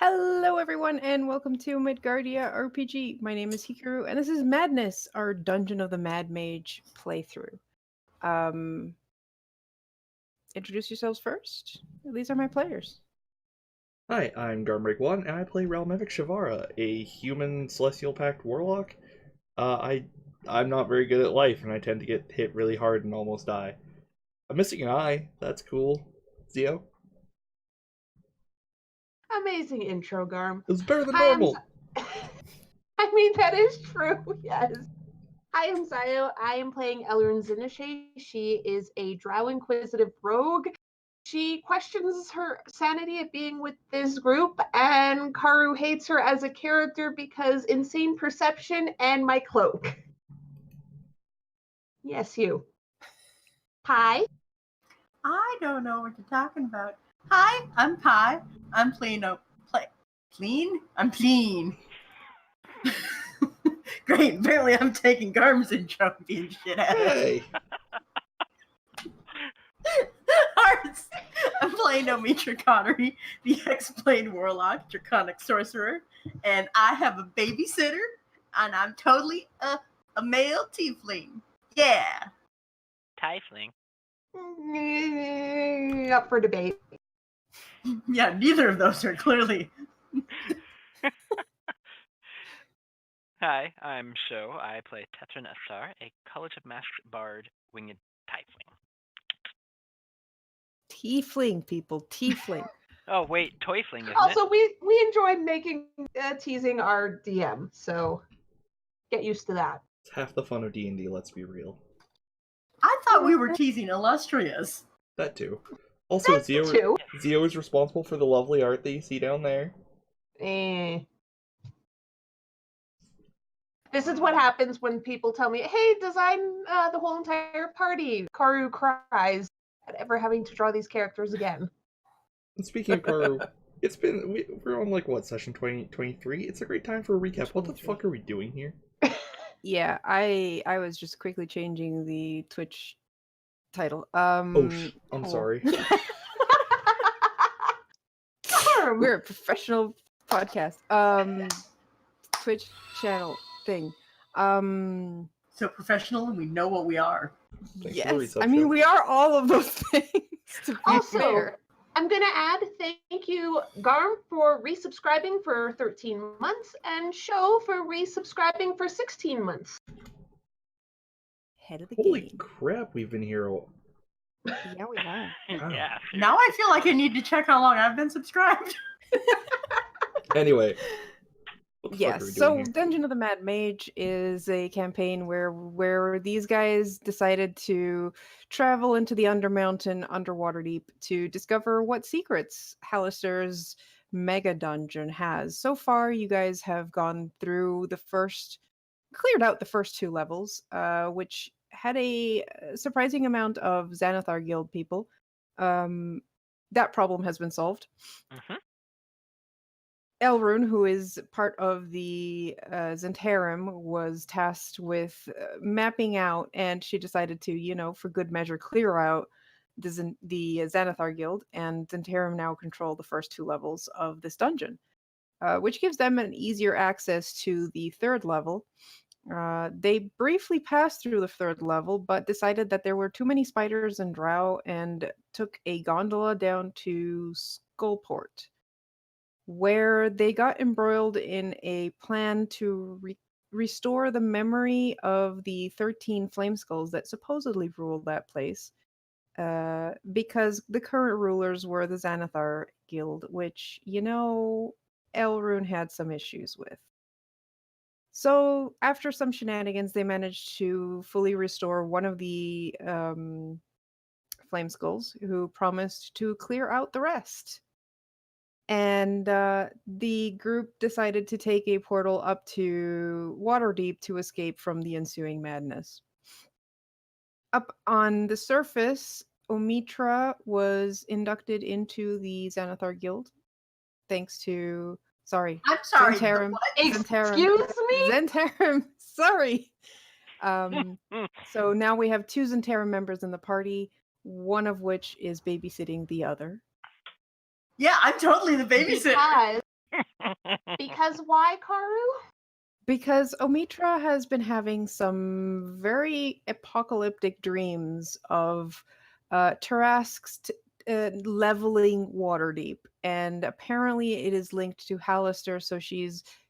Hello, everyone, and welcome to Midgardia RPG. My name is Hikaru, and this is Madness, our Dungeon of the Mad Mage playthrough. Introduce yourselves first. These are my players. Hi, I'm Garmbreak1, and I play Realmevic Shavara, a human Celestial Pact Warlock. I'm not very good at life, and I tend to get hit really hard and almost die. I'm missing an eye. That's cool. Zio? Amazing intro, Garm. It was better than Hi, normal! I mean, that is true, yes. Hi, I'm Zio. I am playing Elrond Zinashe. She is a drow inquisitive rogue. She questions her sanity at being with this group, and Karu hates her as a character because insane perception and my cloak. Yes, you. Hi. I don't know what you're talking about. Hi, I'm Kai. I'm playing I'm clean. Great, apparently I'm taking Garm's intro and being shit at it. Hey! Hearts! I'm playing Omitra Connery, the X-Plane Warlock, Draconic Sorcerer, and I have a babysitter, and I'm totally a male tiefling. Yeah! Tiefling. Up for debate. Yeah, neither of those are clearly... Hi, I'm Sho. I play Tetran Asar, a College of Masked Bard winged tiefling. Tiefling, people, tiefling. Oh wait, toifling, isn't Also, it? we enjoy teasing our DM, so get used to that. It's half the fun of D&D, let's be real. I thought we were teasing Illustrious. That too. Also, That's too. Zio is responsible for the lovely art that you see down there. This is what happens when people tell me, hey, design the whole entire party. Karu cries at ever having to draw these characters again. And speaking of Karu, we're on what, session 2023? It's a great time for a recap. What the fuck are we doing here? Yeah, I was just quickly changing the Twitch title. I'm sorry. We're a professional podcast. Twitch channel thing. So professional, and we know what we are. Thanks for the Yes, reset, I mean Joe. we are all of those things. To be Also, fair. I'm going to add thank you, Garm, for resubscribing for 13 months and Sho for resubscribing for 16 months. Head of the Holy game. crap, we've been here. Yeah, we have. Yeah. Now I feel like I need to check how long I've been subscribed. Anyway. What the fuck Yes, are we so doing here? Dungeon of the Mad Mage is a campaign where these guys decided to travel into the Undermountain, Underwater Deep, to discover what secrets Hallister's mega dungeon has. So far, you guys have gone through cleared out the first two levels, which had a surprising amount of Xanathar Guild people. That problem has been solved. Mm-hmm. Elrune, who is part of the Zentarum, was tasked with mapping out, and she decided to, for good measure, clear out the Xanathar Guild, and Zentarum now control the first two levels of this dungeon, which gives them an easier access to the third level. They briefly passed through the third level, but decided that there were too many spiders and drow, and took a gondola down to Skullport, where they got embroiled in a plan to restore the memory of the 13 flame skulls that supposedly ruled that place, because the current rulers were the Xanathar Guild, which, Elrune had some issues with. So, after some shenanigans, they managed to fully restore one of the flame skulls, who promised to clear out the rest. And the group decided to take a portal up to Waterdeep to escape from the ensuing madness. Up on the surface, Omitra was inducted into the Xanathar Guild, thanks to... Sorry. I'm sorry. Zentarum. Excuse me? Zentarum. Sorry. So now we have two Zentarum members in the party, one of which is babysitting the other. Yeah, I'm totally the babysitter. Because Because why, Karu? Because Omitra has been having some very apocalyptic dreams of Tarrasque's leveling Waterdeep, and apparently it is linked to Hallister. So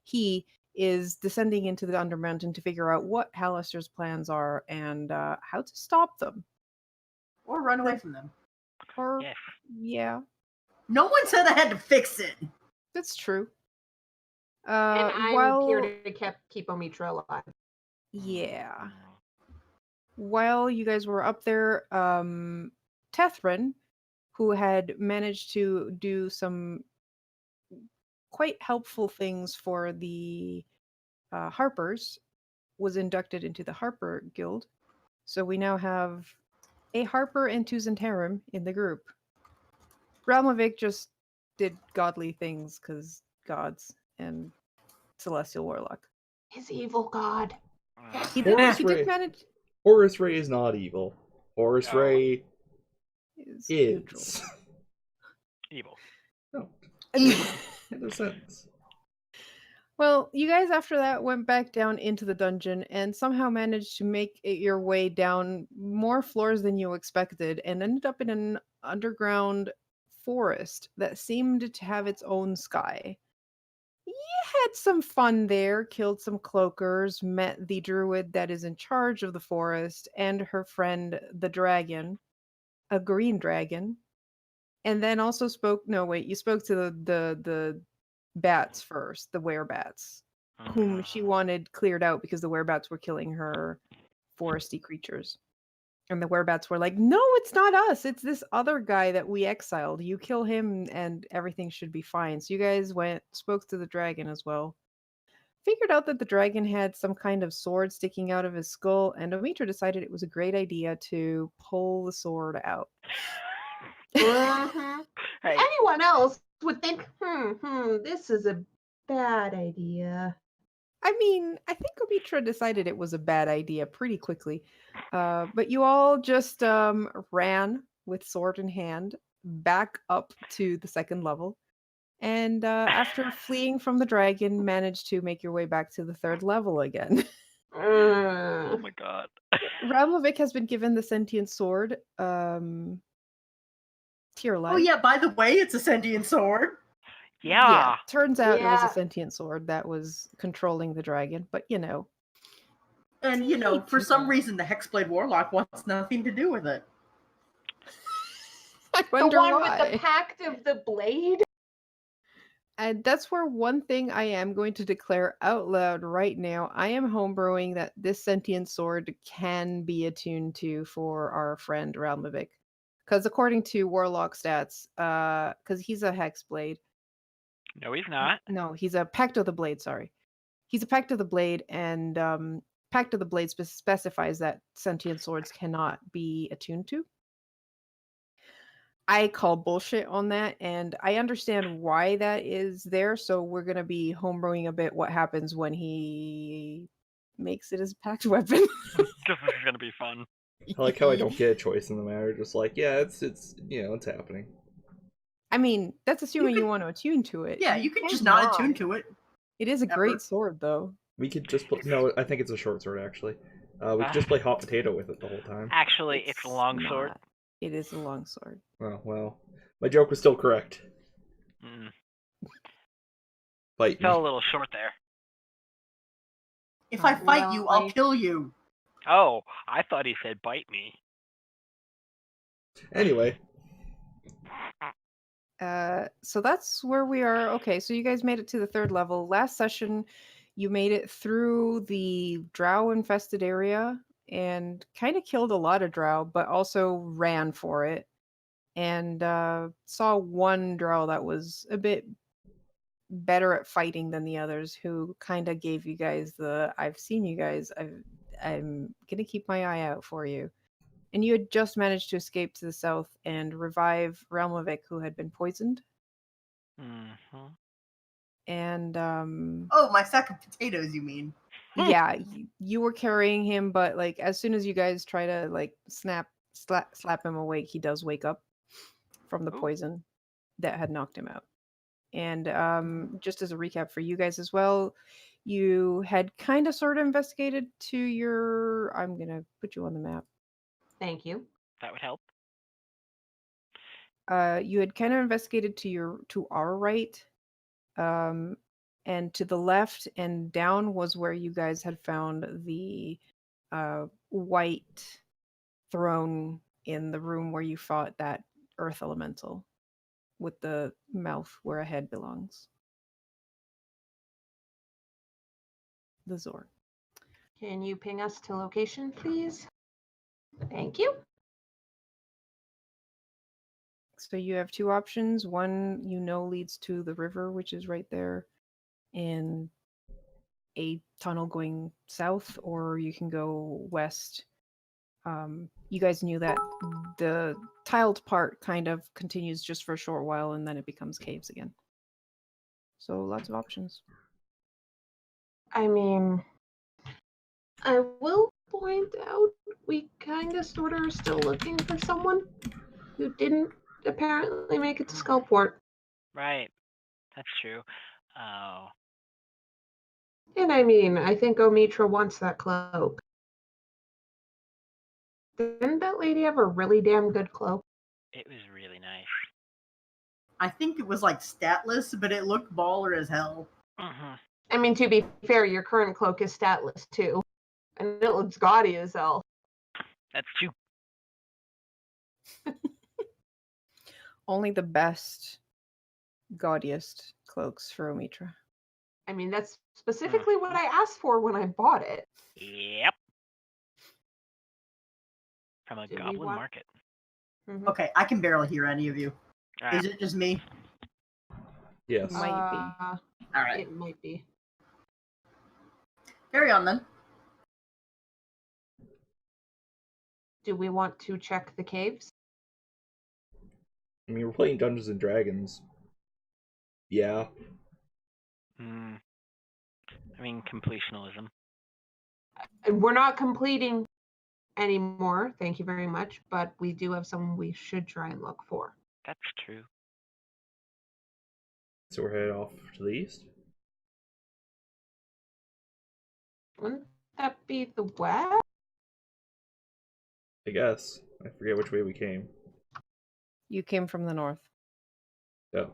he is descending into the Undermountain to figure out what Hallister's plans are and how to stop them. Or run away from them. Or Yes. yeah, No one said I had to fix it. that's true. And I'm While here to keep Omitra alive. yeah. While you guys were up there, Tethrin, who had managed to do some quite helpful things for the Harpers, was inducted into the Harper Guild. So we now have a Harper and two Zentarum in the group. Ralmovic just did godly things because gods and Celestial Warlock. His evil god. He Horus did Ray. manage. Horus Ray is not evil. Horus No. Ray Is is. Evil. No, Evil. in a sense. Well, you guys after that went back down into the dungeon and somehow managed to make it your way down more floors than you expected and ended up in an underground forest that seemed to have its own sky. You had some fun there, killed some cloakers, met the druid that is in charge of the forest and her friend the dragon, a green dragon. And then also you spoke to the bats first, the werebats, whom she wanted cleared out because the werebats were killing her foresty creatures. And the werebats were like, no, it's not us. It's this other guy that we exiled. You kill him and everything should be fine. So you guys spoke to the dragon as well. Figured out that the dragon had some kind of sword sticking out of his skull, and Omitra decided it was a great idea to pull the sword out. Mhm. Hey, Anyone else would think, this is a bad idea. I mean, I think Omitra decided it was a bad idea pretty quickly. But you all just ran with sword in hand back up to the second level. And after fleeing from the dragon, managed to make your way back to the third level again. oh Mm. my god. Ralmovic has been given the sentient sword. Tierline. Oh yeah, by the way, it's a sentient sword. Yeah. Turns out it was a Yeah. sentient sword that was controlling the dragon, but you know. And for some reason the Hexblade Warlock wants nothing to do with it. I The wonder one why. with the Pact of the Blade? And that's where one thing I am going to declare out loud right now. I am homebrewing that this sentient sword can be attuned to for our friend Ralmovic. Because according to Warlock stats, because he's a Hexblade. No, he's not. No, he's a Pact of the Blade, sorry. He's a Pact of the Blade, and Pact of the Blade specifies that sentient swords cannot be attuned to. I call bullshit on that, and I understand why that is there. So we're gonna be homebrewing a bit what happens when he makes it his pact weapon. This is gonna be fun. I like how I don't get a choice in the matter. Just like, yeah, it's it's happening. I mean, that's assuming you could- want to attune to it. Yeah, you could just not attune to it. It is a Ever. great sword, though. We could just play. No, I think it's a short sword actually. We could just play hot potato with it the whole time. Actually, it's a long sword. not. It is a long sword. Oh well, my joke was still correct. Mm. Bite me. Fell a little short there. If I fight you, I'll Right. kill you. Oh, I thought he said bite me. Anyway, So that's where we are. Okay, so you guys made it to the third level. Last session, you made it through the drow infested area and kind of killed a lot of drow, but also ran for it. And saw one drow that was a bit better at fighting than the others, who kind of gave you guys the I've seen you guys. I'm gonna keep my eye out for you. And you had just managed to escape to the south and revive Ralmovic, who had been poisoned. Mm-hmm. And Oh, my sack of potatoes, you mean? yeah, you were carrying him, but like as soon as you guys try to like slap him awake, he does wake up from the Ooh. poison that had knocked him out. And just as a recap for you guys as well, you had kind of sort of investigated to your. I'm gonna put you on the map. Thank you. That would help. You had kind of investigated to our right, and to the left and down was where you guys had found the white throne in the room where you fought that earth elemental with the mouth where a head belongs. The Zor. Can you ping us to location, please? Thank you. So you have two options. One leads to the river, which is right there in a tunnel going south, or you can go west. You guys knew that the tiled part kind of continues just for a short while and then it becomes caves again. So lots of options. I mean, I will point out we kind of sort of are still looking for someone who didn't apparently make it to Skullport. Right. That's true. Oh. And I mean, I think Omitra wants that cloak. Didn't that lady have a really damn good cloak? It was really nice. I think it was like statless, but it looked baller as hell. Mm-hmm. I mean, to be fair, your current cloak is statless too. And it looks gaudy as hell. That's true. Only the best, gaudiest cloaks for Omitra. I mean, that's specifically what I asked for when I bought it. Yep. From a Do we goblin want- market. Mhm. Okay, I can barely hear any of you. Ah, Is it just me? Yes. Might be. All right, It might be. carry on then. Do we want to check the caves? I mean, we're playing Dungeons and Dragons. Yeah. I mean, completionism. We're not completing anymore, thank you very much, but we do have someone we should try and look for. That's true. So we're headed off to the east. Wouldn't that be the west? I guess. I forget which way we came. You came from the north. Oh.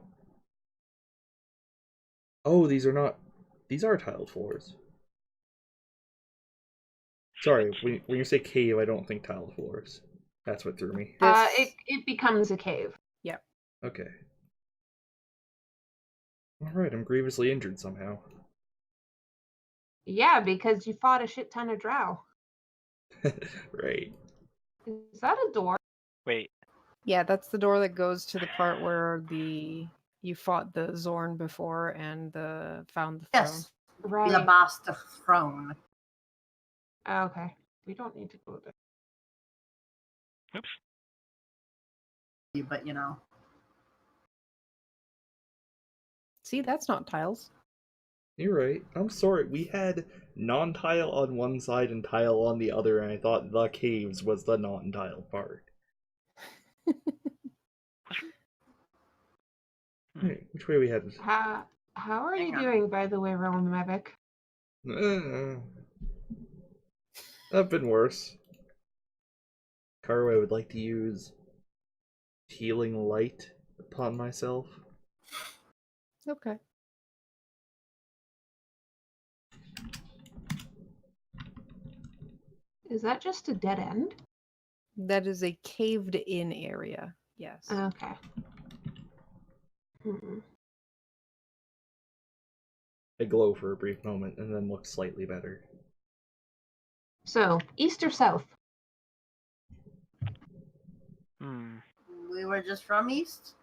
Oh, these are tiled floors. Sorry, when you say cave, I don't think tiled floors. That's what threw me. It becomes a cave. Okay. Alright, I'm grievously injured somehow. Yeah, because you fought a shit ton of drow. Right. Is that a door? Wait. Yeah, that's the door that goes to the part where you fought the Zorn before and found the throne. Yes, Right. the Basta throne. Okay. We don't need to go there. Oops. But you know, See, that's not tiles. You're right. I'm sorry. We had non-tile on one side and tile on the other, and I thought the caves was the non-tile part. Right, which way are we headed? How are Hang you on. doing, by the way, Realm Mevic? I've been worse. Carway would like to use healing light upon myself. Okay. Is that just a dead end? That is a caved in area. Yes. Okay. I glow for a brief moment and then look slightly better. So, east or south? we were just from east.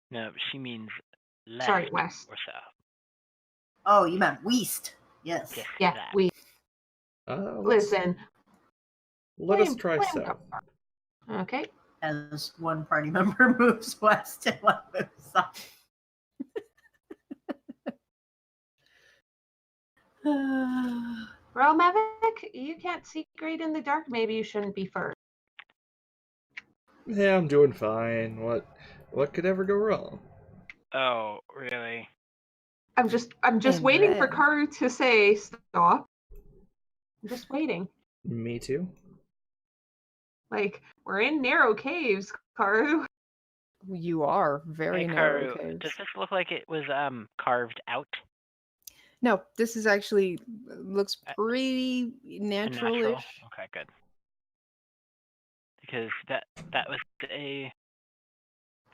No, she means left Sorry, west. or south. Oh, you meant west. Yes. Yes, Yeah, that. we Let's listen. let us blame- try blame south. Gar- Okay. As one party member moves west and one moves south. Realm Mevic, you can't see great in the dark. Maybe you shouldn't be first. Yeah, I'm doing fine. What could ever go wrong? Oh, really? I'm just And waiting for then- Karu to say stop. I'm just waiting. Me too. Like, we're in narrow caves, Karu. You are very Hey, narrow Karu, caves. does this look like it was carved out? No, this is actually looks A- pretty A natural-ish. Okay, good. Because that was a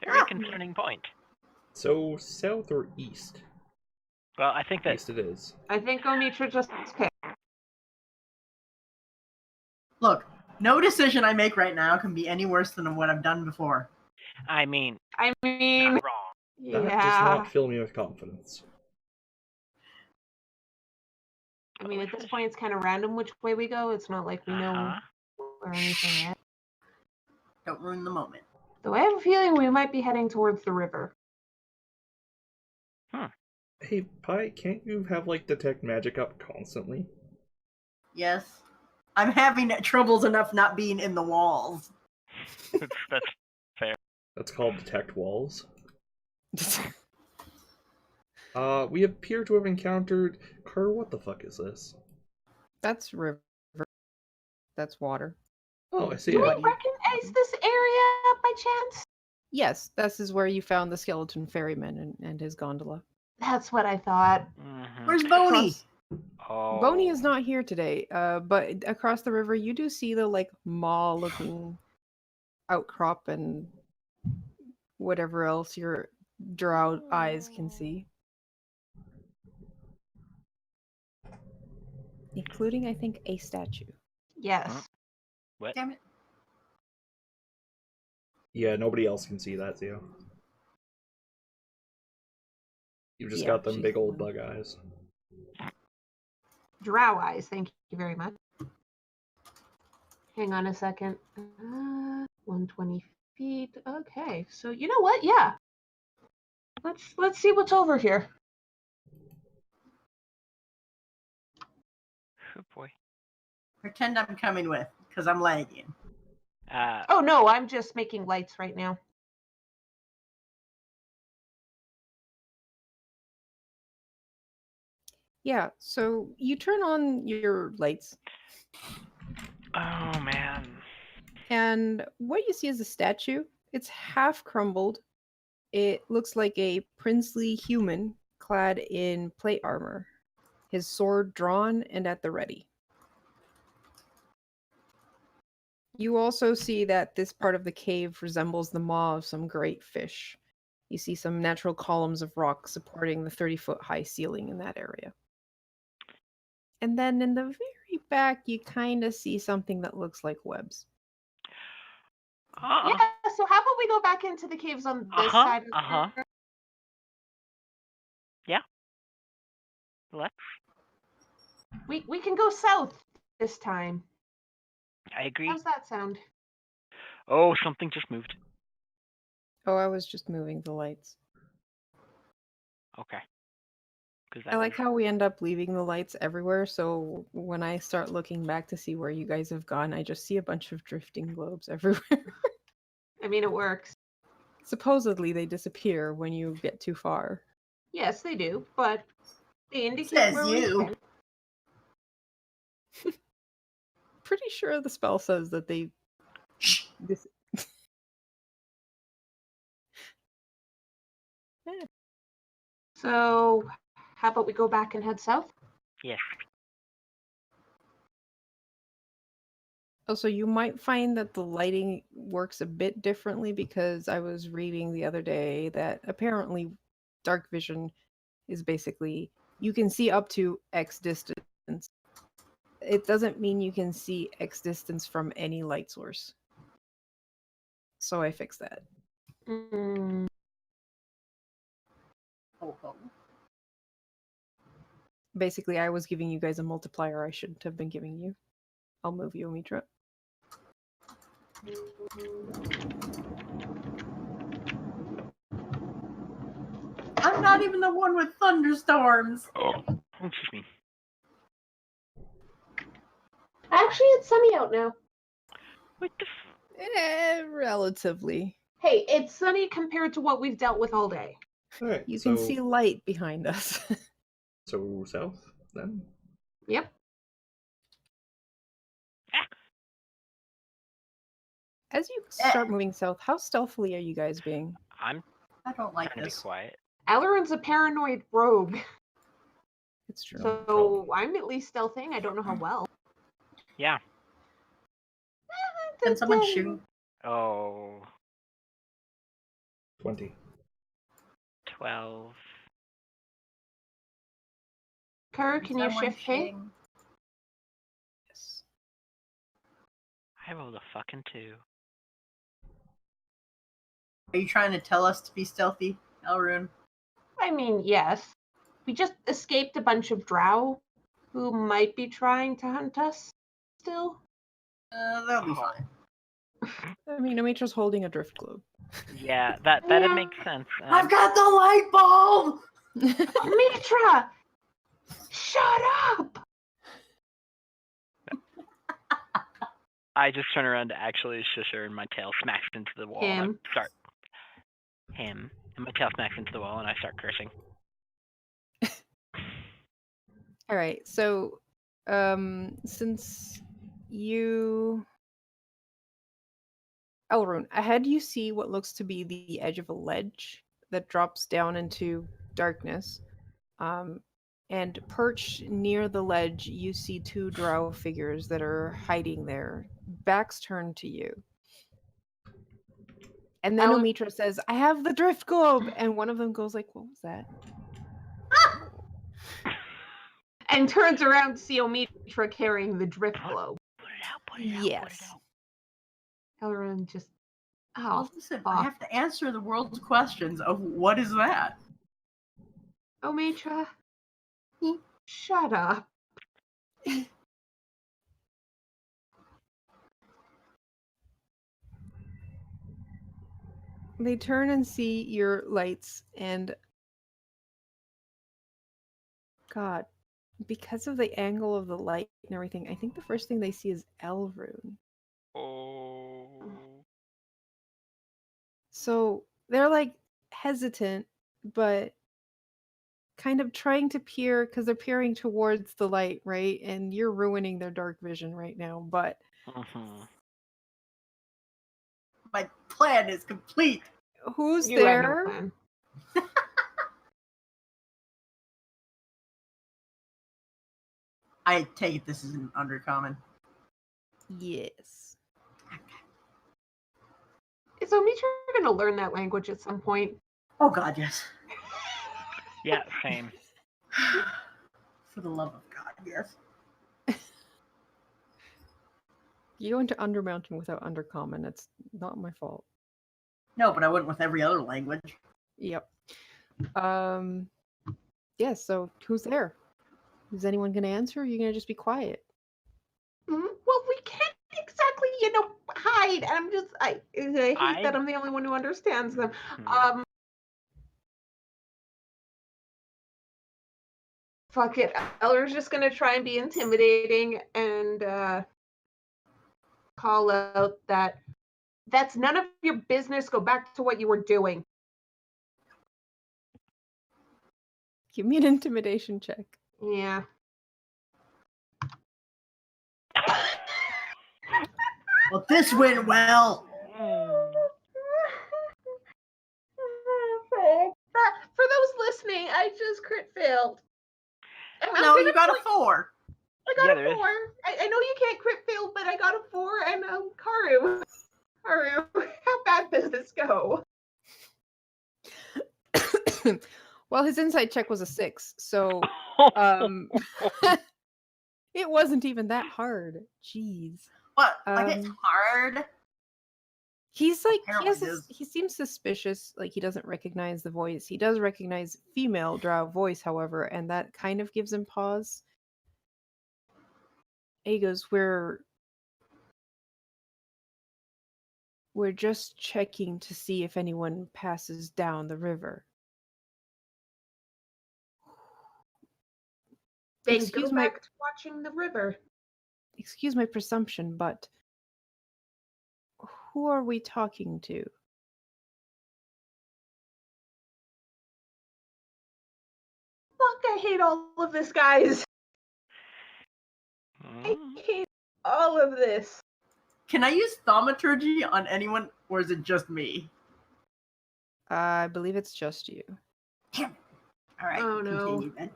very concerning point. So south or east? Well, I think that East it is. I think Omitra just okay. Look, no decision I make right now can be any worse than what I've done before. I mean, I mean, not wrong. That does yeah. not fill me with confidence. I mean, at this point, it's kind of random which way we go. It's not like we know Uh-huh. where anything is. Don't ruin the moment. Though I have a feeling we might be heading towards the river. Hey, Pi, can't you have, like, detect magic up constantly? Yes. I'm having troubles enough not being in the walls. That's fair. That's called detect walls. We appear to have encountered... Kerr, what the fuck is this? That's river. That's water. Oh, I see Do we it. Buddy. recognize this area by chance? Yes, this is where you found the skeleton ferryman and his gondola. That's what I thought. Mhm. Where's Boney? Across- Oh. Boney is not here today, but across the river you do see the like maw-looking outcrop and whatever else your drow eyes can see. Including, I think, a statue. Yes. What? Damn it. Yeah, nobody else can see that, Theo. You've just Yeah, got them she's big the old one. bug eyes. Drow eyes, thank you very much. Hang on a second. 120 feet. Okay, so you know what? Yeah. Let's see what's over here. Oh boy. Pretend I'm coming with, because I'm lagging. Oh no, I'm just making lights right now. Yeah, so you turn on your lights, Oh man. and what you see is a statue. It's half crumbled. It looks like a princely human clad in plate armor, his sword drawn and at the ready. You also see that this part of the cave resembles the maw of some great fish. You see some natural columns of rock supporting the 30-foot high ceiling in that area. And then in the very back, you kind of see something that looks like webs. Yeah, so how about we go back into the caves on this Uh-huh, side of uh-huh. the Yeah. Let's. We can go south this time. I agree. How's that sound? Oh, something just moved. Oh, I was just moving the lights. Okay. Because I like how we end up leaving the lights everywhere, so when I start looking back to see where you guys have gone, I just see a bunch of drifting globes everywhere. I mean, it works. Supposedly they disappear when you get too far. Yes, they do, but they indicate Says where we've you. been. Pretty sure the spell says that they... Dis- So, how about we go back and head south? yes. Oh, so you might find that the lighting works a bit differently because I was reading the other day that apparently dark vision is basically you can see up to X distance. It doesn't mean you can see X distance from any light source. So I fixed that. Mm, Oh. Basically, I was giving you guys a multiplier I shouldn't have been giving you. I'll move you, Omitra. I'm not even the one with thunderstorms. Oh, excuse me. Actually, it's sunny out now. What the Relatively. Hey, it's sunny compared to what we've dealt with all day. All right. You so, can see light behind us. So south then. Yep. As you start moving south, how stealthily are you guys being? I'm I don't like trying to be this. quiet. Alarin's a paranoid rogue, It's true. so I'm at least stealthing. I don't know how well. Yeah. Can someone shoot? Oh, 20. 12. Kara, can you Someone shift ping? shooting? Yes. I rolled a fucking 2. Are you trying to tell us to be stealthy, Elrune? I mean, yes. We just escaped a bunch of drow who might be trying to hunt us still. That'll be fine. I mean, Amitra's holding a drift globe. Yeah, that'd Yeah. make sense. I've got the light bulb! Mitra! Shut up! I just turn around to actually shush her, and my tail smacks into the wall. And Him. I start him, and my tail smacks into the wall, and I start cursing. All right. So, since you, Elrune, ahead you see what looks to be the edge of a ledge that drops down into darkness. And perched near the ledge, you see two drow figures that are hiding there, backs turned to you. And then Al- Omitra says, "I have the drift globe," and one of them goes like, "What was that?" And turns around to see Omitra carrying the drift globe. Put it out, put it out, put it Yes. out. Elrond just. Oh, Well, listen, I fuck. have to answer the world's questions of what is that? Omitra. Shut up. They turn and see your lights, and God, because of the angle of the light and everything, I think the first thing they see is Elrune. Oh. So they're like hesitant, but kind of trying to peer because they're peering towards the light, right? And you're ruining their dark vision right now. But Mm-hmm. My plan is complete. who's You had no there? plan. I take it this is an undercommon. Yes. Is Omitra going to learn that language at some point? Oh god, yes. Yeah, same. For the love of God, yes. You go into Undermountain without Undercommon. It's not my fault. No, but I wouldn't with every other language. Yep. Yeah, so who's there? Is anyone going to answer? Or are you going to just be quiet? Well, we can't exactly, hide. I hate that I'm the only one who understands them. Fuck it. Eller's just gonna try and be intimidating and call out that that's none of your business. Go back to what you were doing. Give me an intimidation check. Yeah. Well, this went well. For those listening, I just crit failed. No, you got a 4. I got Yeah, a 4. I know you can't crit fail, but I got a 4. And Karu, how bad does this go? Well, his insight check was a 6, so it wasn't even that hard. Jeez. What? Like it's hard? He's like Apparently he seems suspicious, like he doesn't recognize the voice. He does recognize female drow voice, however, and that kind of gives him pause. And he goes, We're just checking to see if anyone passes down the river. Then Excuse go my back to watching the river. excuse my presumption, but who are we talking to? fuck, I hate all of this, guys. I Mm. hate all of this. Can I use thaumaturgy on anyone, or is it just me? I believe it's just you. Damn it. All right, Oh, no. continue then.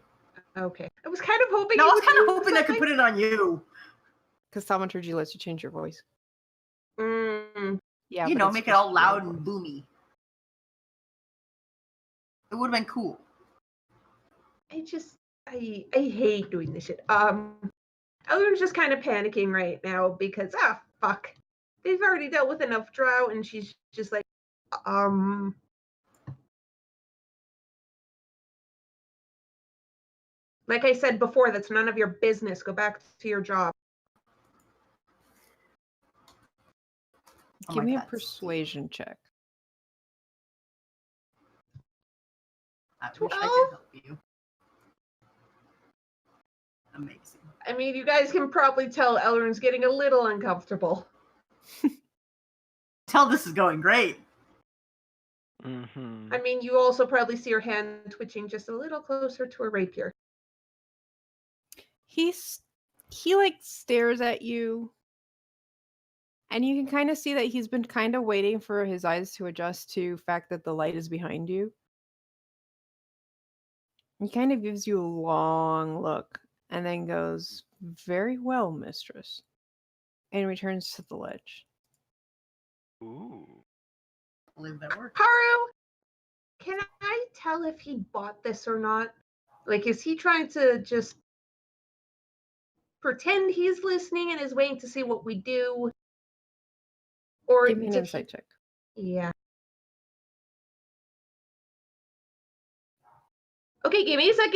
Okay. I was kind of hoping No, I you was would kind of do hoping I could put it on you. Because thaumaturgy lets you change your voice. something. Yeah, You but know, it's make it just all loud your and voice. boomy. It would have been cool. I hate doing this shit. Ellen's just kind of panicking right now because fuck. They've already dealt with enough drow, and she's just like, like I said before, that's none of your business. Go back to your job. Oh Give my me a God, persuasion check. I wish I 12? could help you. Amazing. I mean, you guys can probably tell Elrond's getting a little uncomfortable. Tell this is going great. Mm-hmm. I mean, you also probably see her hand twitching just a little closer to her rapier. He like stares at you, and you can kind of see that he's been kind of waiting for his eyes to adjust to the fact that the light is behind you. He kind of gives you a long look and then goes, "Very well, mistress," and returns to the ledge. Ooh. I believe that worked. Haru, can I tell if he bought this or not? Like, is he trying to just pretend he's listening and is waiting to see what we do? Or Give me an did insight check. Yeah. Okay, give me a sec.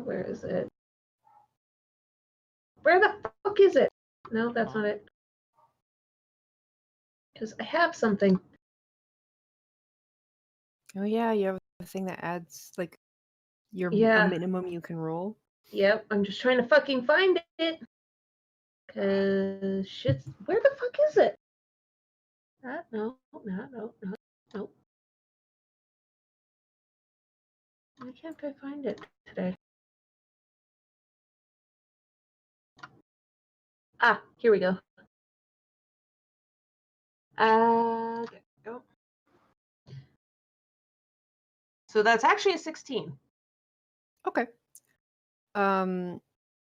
Where is it? Where the fuck is it? No, that's not it. Because I have something. Oh yeah, you have a thing that adds like a Yeah. minimum you can roll. Yep, I'm just trying to fucking find it. Cause shit's where the fuck is it? No. Why can't I find it today? Here we go. Okay. Oh. So that's actually a 16. Okay.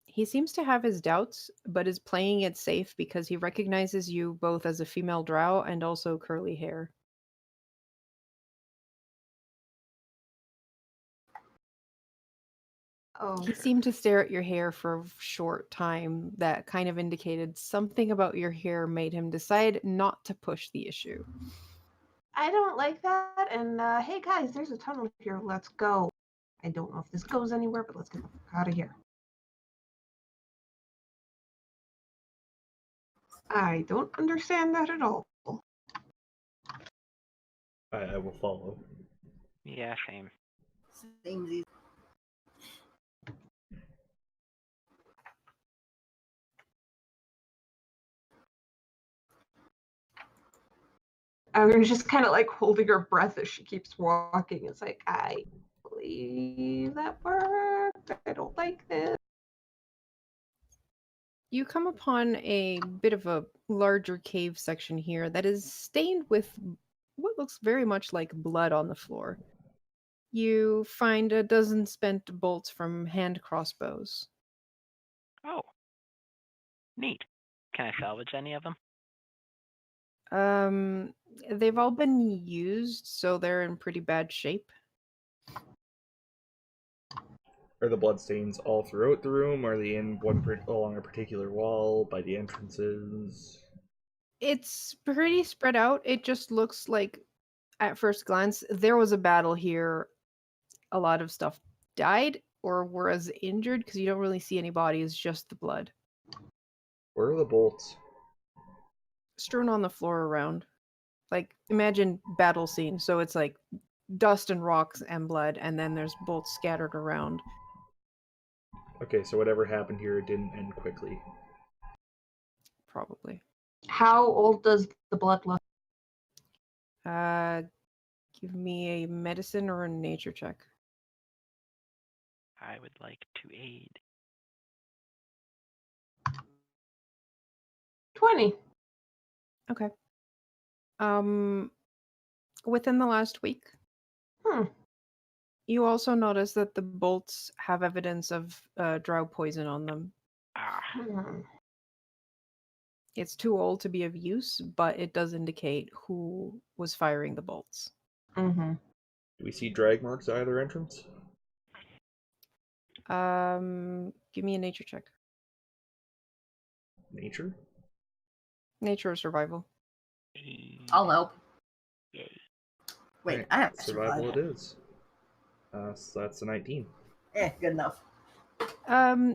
He seems to have his doubts, but is playing it safe because he recognizes you both as a female drow and also curly hair. Oh. He seemed to stare at your hair for a short time that kind of indicated something about your hair made him decide not to push the issue. I don't like that. And hey guys, there's a tunnel here. Let's go. I don't know if this goes anywhere, but let's get the fuck out of here. I don't understand that at all. I will follow. Yeah, same. Same. Erin's just kind of like holding her breath as she keeps walking. It's like, I believe that worked. I don't like this. You come upon a bit of a larger cave section here that is stained with what looks very much like blood on the floor. You find a dozen spent bolts from hand crossbows. Oh. Neat. Can I salvage any of them? They've all been used, so they're in pretty bad shape. Are the bloodstains all throughout the room? Are they in along a particular wall by the entrances? It's pretty spread out. It just looks like, at first glance, there was a battle here. A lot of stuff died or was injured because you don't really see any bodies, just the blood. Where are the bolts? Strewn on the floor around. Like, imagine battle scene. So it's like dust and rocks and blood, and then there's bolts scattered around. Okay, so whatever happened here didn't end quickly. Probably. How old does the blood look? Give me a medicine or a nature check. I would like to aid. 20. Okay. Within the last week, Hmm. you also notice that the bolts have evidence of drow poison on them. Ah, Hmm. It's too old to be of use, but it does indicate who was firing the bolts. Mm-hmm. Do we see drag marks at either entrance? Give me a nature check. Nature? Nature or survival. aid. I'll help. Yay. Wait, Alright, I have survival survival. it is. So that's a 19. Good enough.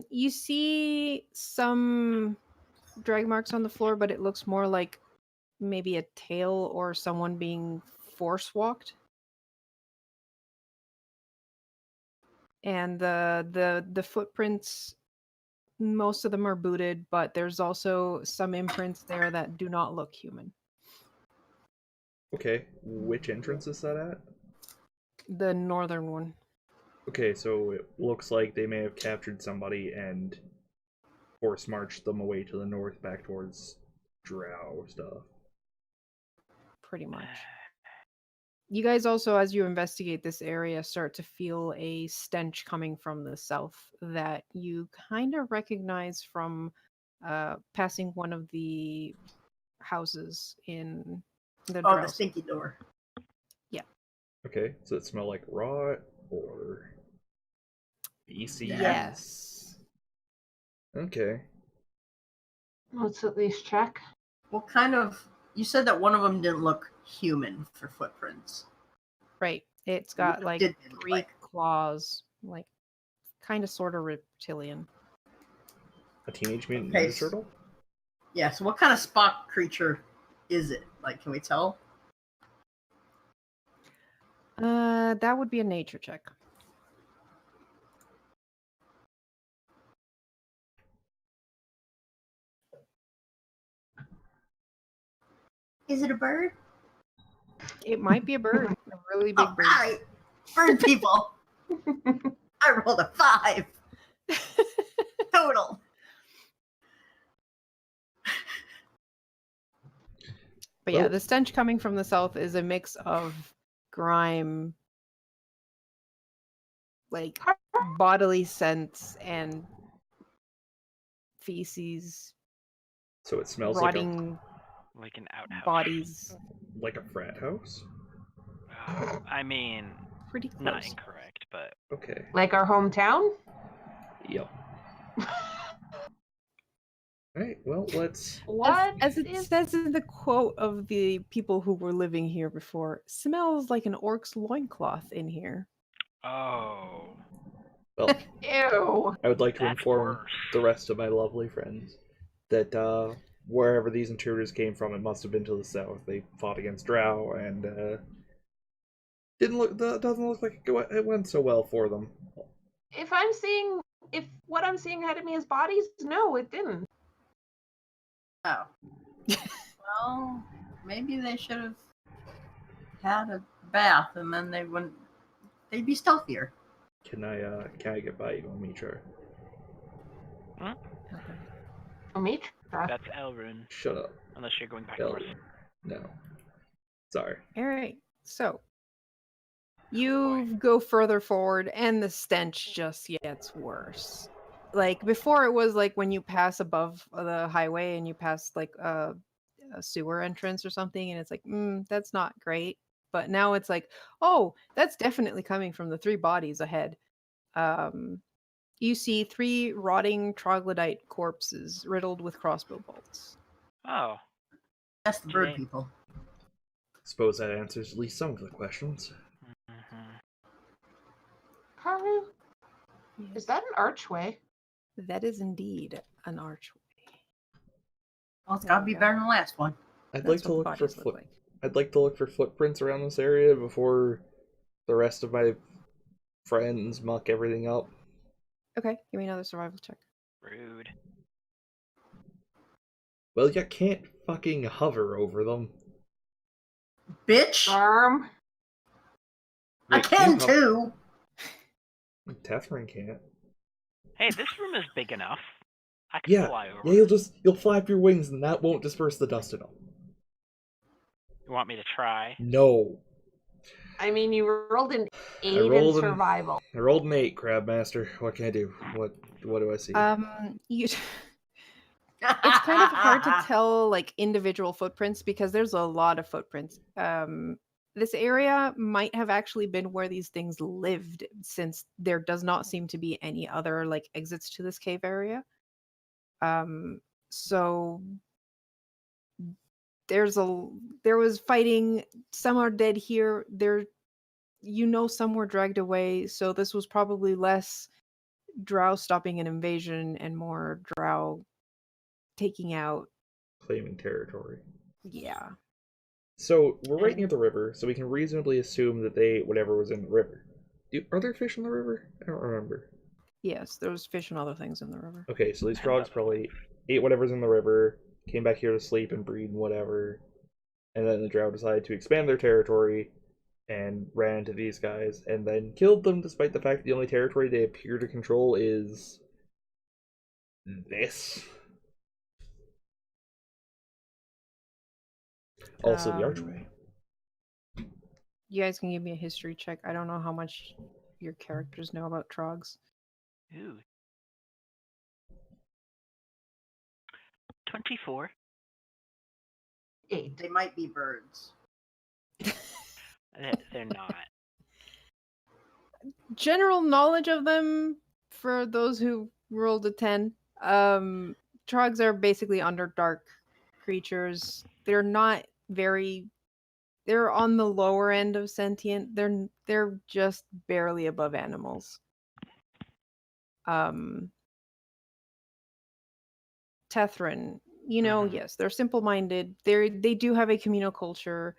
You see some drag marks on the floor, but it looks more like maybe a tail or someone being force walked. And the footprints, most of them are booted, but there's also some imprints there that do not look human. Okay, which entrance is that at? The northern one. Okay, so it looks like they may have captured somebody and force marched them away to the north back towards Drow stuff. Pretty much. You guys also, as you investigate this area, start to feel a stench coming from the south that you kind of recognize from passing one of the houses in the Oh, the Drow. stinky door. Okay, does it smell like rot or feces? Yes. Okay. Let's at least check. What kind of? You said that one of them didn't look human for footprints. Right. It's got What like did it look 3 like? claws, like kind of sort of reptilian. A Teenage Mutant Okay, Ninja Turtle? Yeah. So, what kind of Spock creature is it? Like, can we tell? That would be a nature check. Is it a bird? It might be a bird, a really big All bird. right, bird people. I rolled a 5 total. But yeah, Well- the stench coming from the south is a mix of grime, like bodily scents, and feces, So it smells rotting Like an outhouse. bodies. like a frat house? I mean, Pretty not close. incorrect, but Okay. Like our hometown? Yep. Alright, well, let's... What As it is- says in the quote of the people who were living here before, smells like an orc's loincloth in here. oh, Well, Ew. I would like to that's inform worse. the rest of my lovely friends that wherever these intruders came from, it must have been to the south. They fought against Drow, and doesn't look like it went so well for them. If what I'm seeing ahead of me is bodies, no, it didn't. Oh. Well, maybe they should have had a bath, and then they wouldn't. They'd be stealthier. Can I get by you, Mitra? Omitra. That's Elrune, Shut up. unless you're going back Hell, north. no. Sorry. All right, so you go further forward, and the stench just gets worse. Like before, it was like when you pass above the highway and you pass like a sewer entrance or something, and it's like, that's not great. But now it's like, oh, that's definitely coming from the 3 bodies ahead. You see 3 rotting troglodyte corpses riddled with crossbow bolts. Oh, That's the bird Today. people. Suppose that answers at least some of the questions. mhm. Huh? Is that an archway? That is indeed an archway. Well, it's There gotta we be go. better than the last one. I'd That's like to what the look for bodies look like. I'd like to look for footprints around this area before the rest of my friends muck everything up. Okay, give me another survival check. Rude. Well, you can't fucking hover over them. Bitch! Arm. I Wait, can you too. Tethrin can't. Hey, this room is big enough. I can Yeah, fly over. yeah. You'll flap your wings, and that won't disperse the dust enough. You want me to try? No, I mean, you rolled an 8 in rolled an- survival. I rolled an 8, Crabmaster. What can I do? What do I see? You. It's kind of hard to tell like individual footprints because there's a lot of footprints. This area might have actually been where these things lived, since there does not seem to be any other like exits to this cave area. So there was fighting. Some are dead here. Some were dragged away. So this was probably less drow stopping an invasion and more drow taking out. Claiming territory. Yeah. So we're right near And the river, so we can reasonably assume that they ate whatever was in the river. Are there fish in the river? I don't remember. yes, there was fish and other things in the river. Okay, so these And frogs other probably ate whatever's in the river, came back here to sleep and breed and whatever, and then the drow decided to expand their territory and ran into these guys and then killed them, despite the fact that the only territory they appear to control is this. Also the archway. You guys can give me a history check. I don't know how much your characters know about trogs. Ooh. 24. 8. They might be birds. They're not. General knowledge of them for those who rolled a 10. Trogs are basically underdark creatures. They're not very. They're on the lower end of sentient. They're just barely above animals. Tethrin, yes, they're simple-minded. They do have a communal culture.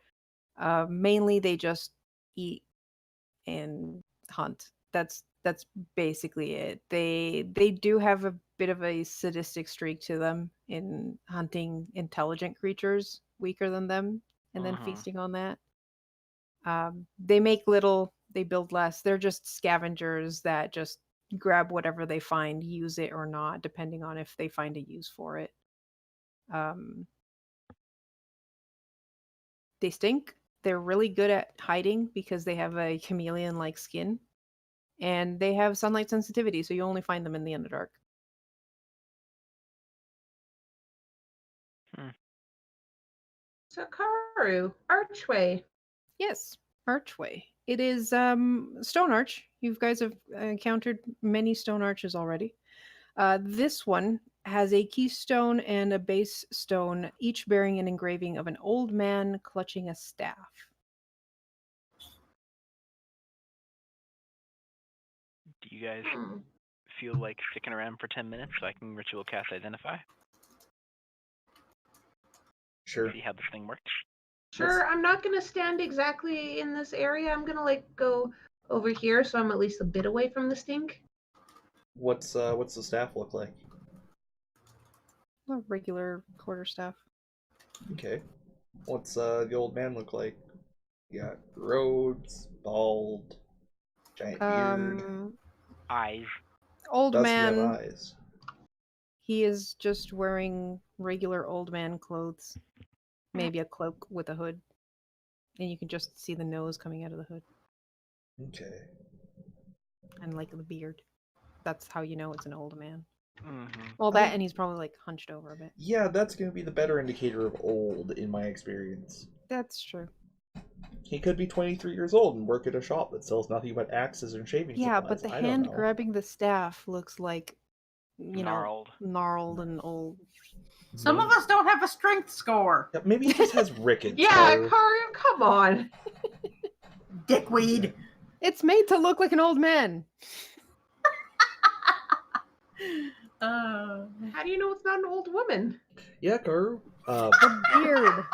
Mainly, they just eat and hunt. That's basically it. They do have a bit of a sadistic streak to them in hunting intelligent creatures weaker than them and then feasting on that. They make little, they build less. They're just scavengers that just grab whatever they find, use it or not, depending on if they find a use for it. They stink. They're really good at hiding because they have a chameleon-like skin. And they have sunlight sensitivity, so you only find them in the Underdark. So, Karu, archway. Yes, archway. It is stone arch. You guys have encountered many stone arches already. This one has a keystone and a base stone, each bearing an engraving of an old man clutching a staff. Do you guys feel like sticking around for 10 minutes so I can ritual cast Identify? Sure. See how this thing works? Sure, I'm not going to stand exactly in this area. I'm going to go over here so I'm at least a bit away from the stink. What's the staff look like? A regular quarterstaff. Okay. What's the old man look like? You got roads, bald, giant beard. Eyes. Old Does man. he have eyes? He is just wearing regular old man clothes. Maybe a cloak with a hood. And you can just see the nose coming out of the hood. Okay. And like the beard. That's how you know it's an old man. Mm-hmm. Well, that and he's probably like hunched over a bit. Yeah, that's going to be the better indicator of old in my experience. That's true. He could be 23 years old and work at a shop that sells nothing but axes and shaving Yeah, supplies. but the I don't hand know. grabbing the staff looks like, Gnarled. gnarled and old. Some of us don't have a strength score. Yeah, maybe he just has rickets. Yeah, or... Karu, come on. Dickweed. It's made to look like an old man. How do you know it's not an old woman? Yeah, Karu. The beard.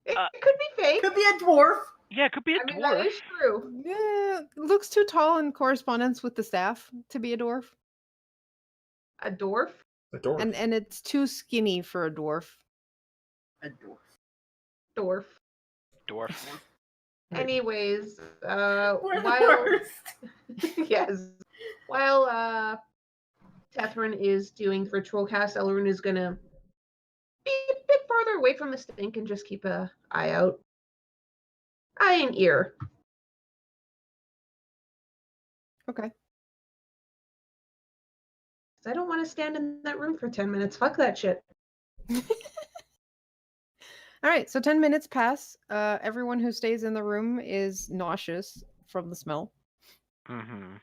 It could be fake. Could be a dwarf. Yeah, it could be a I mean, dwarf. that is true. Yeah, looks too tall in correspondence with the staff to be a dwarf. A dwarf? A dwarf. And it's too skinny for a dwarf. A dwarf. Dwarf. Dwarf. Anyways, We're the while worst. yes, while Tethrin is doing ritual cast, Elrune is gonna be a bit farther away from the stink and just keep an eye out, eye and ear. Okay. I don't want to stand in that room for 10 minutes. Fuck that shit. All right, so 10 minutes pass. Everyone who stays in the room is nauseous from the smell. Mm-hmm.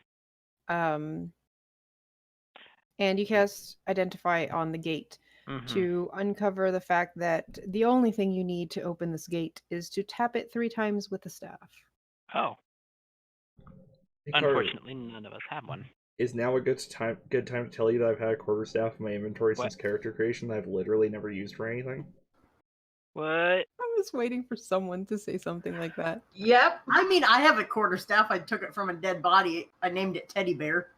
And you cast Identify on the gate Mm-hmm. to uncover the fact that the only thing you need to open this gate is to tap it 3 times with the staff. Oh, Hey, Carter, unfortunately, none of us have one. is now a good time to tell you that I've had a quarterstaff in my inventory What? since character creation that I've literally never used for anything? What? I was waiting for someone to say something like that. Yep. I mean, I have a quarterstaff. I took it from a dead body. I named it Teddy Bear.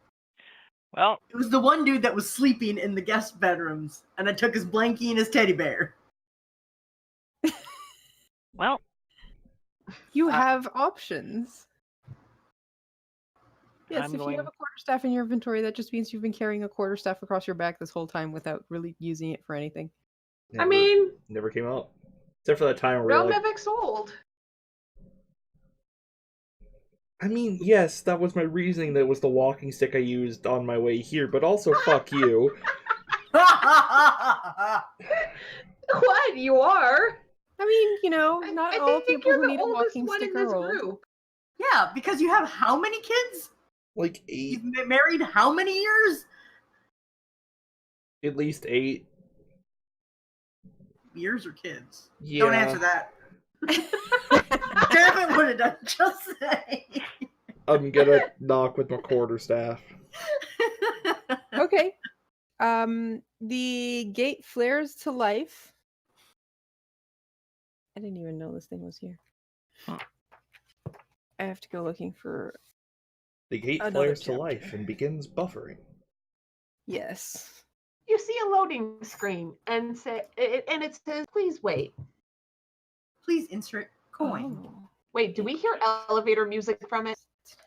Well, It was the one dude that was sleeping in the guest bedrooms, and I took his blankie and his teddy bear. well, You have options. Yes, I'm if you have going- a quarterstaff in your inventory, that just means you've been carrying a quarterstaff across your back this whole time without really using it for anything. I mean, Never came up. Except for that time where Realm like, Epic sold. I mean, yes, that was my reasoning that it was the walking stick I used on my way here, but also fuck you. What? You are? I mean, you know, not I all think people you're who the need a oldest walking one stick in are this old. group. Yeah, because you have how many kids? Like 8, You've been married how many years? at least 8. Years or kids? Yeah. Don't answer that. Damn it, would have done just say. I'm gonna knock with my quarterstaff. Okay. The gate flares to life. I didn't even know this thing was here. Huh. I have to go looking for. The gate Another flares to chapter. life and begins buffering. Yes. You see a loading screen and it says, "Please wait." Please insert coin. Oh. Wait, do we hear elevator music from it?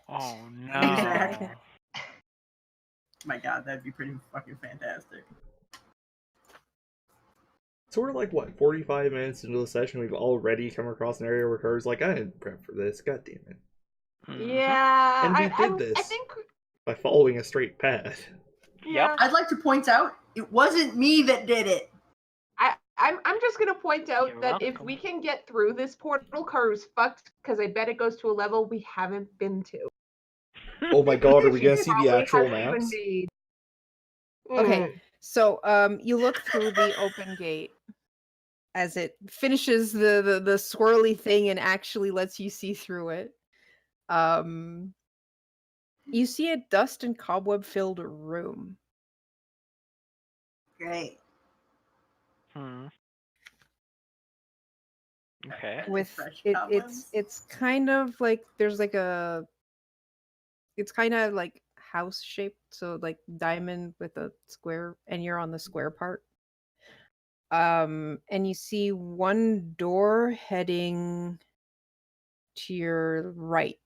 Oh no. Exactly. My God, that'd be pretty fucking fantastic. So we're like, what, 45 minutes into the session, we've already come across an area where Carter's like, I didn't prep for this, god damn it. Mhm. Yeah. And we did I this. think. By following a straight path. Yeah. I'd like to point out, it wasn't me that did it. I'm just gonna point out You're that if welcome. we can get through this portal, Carter's fucked because I bet it goes to a level we haven't been to. Oh my god, are we She gonna see the probably actual hasn't even maps? made. Okay. Mm. So you look through the open gate as it finishes the swirly thing and actually lets you see through it. You see a dust and cobweb filled room. Great. Hmm. Okay. With Fresh it's cobwebs. kind of like there's like a it's kind of like house shaped, so like diamond with a square, and you're on the square part. And you see one door heading to your right.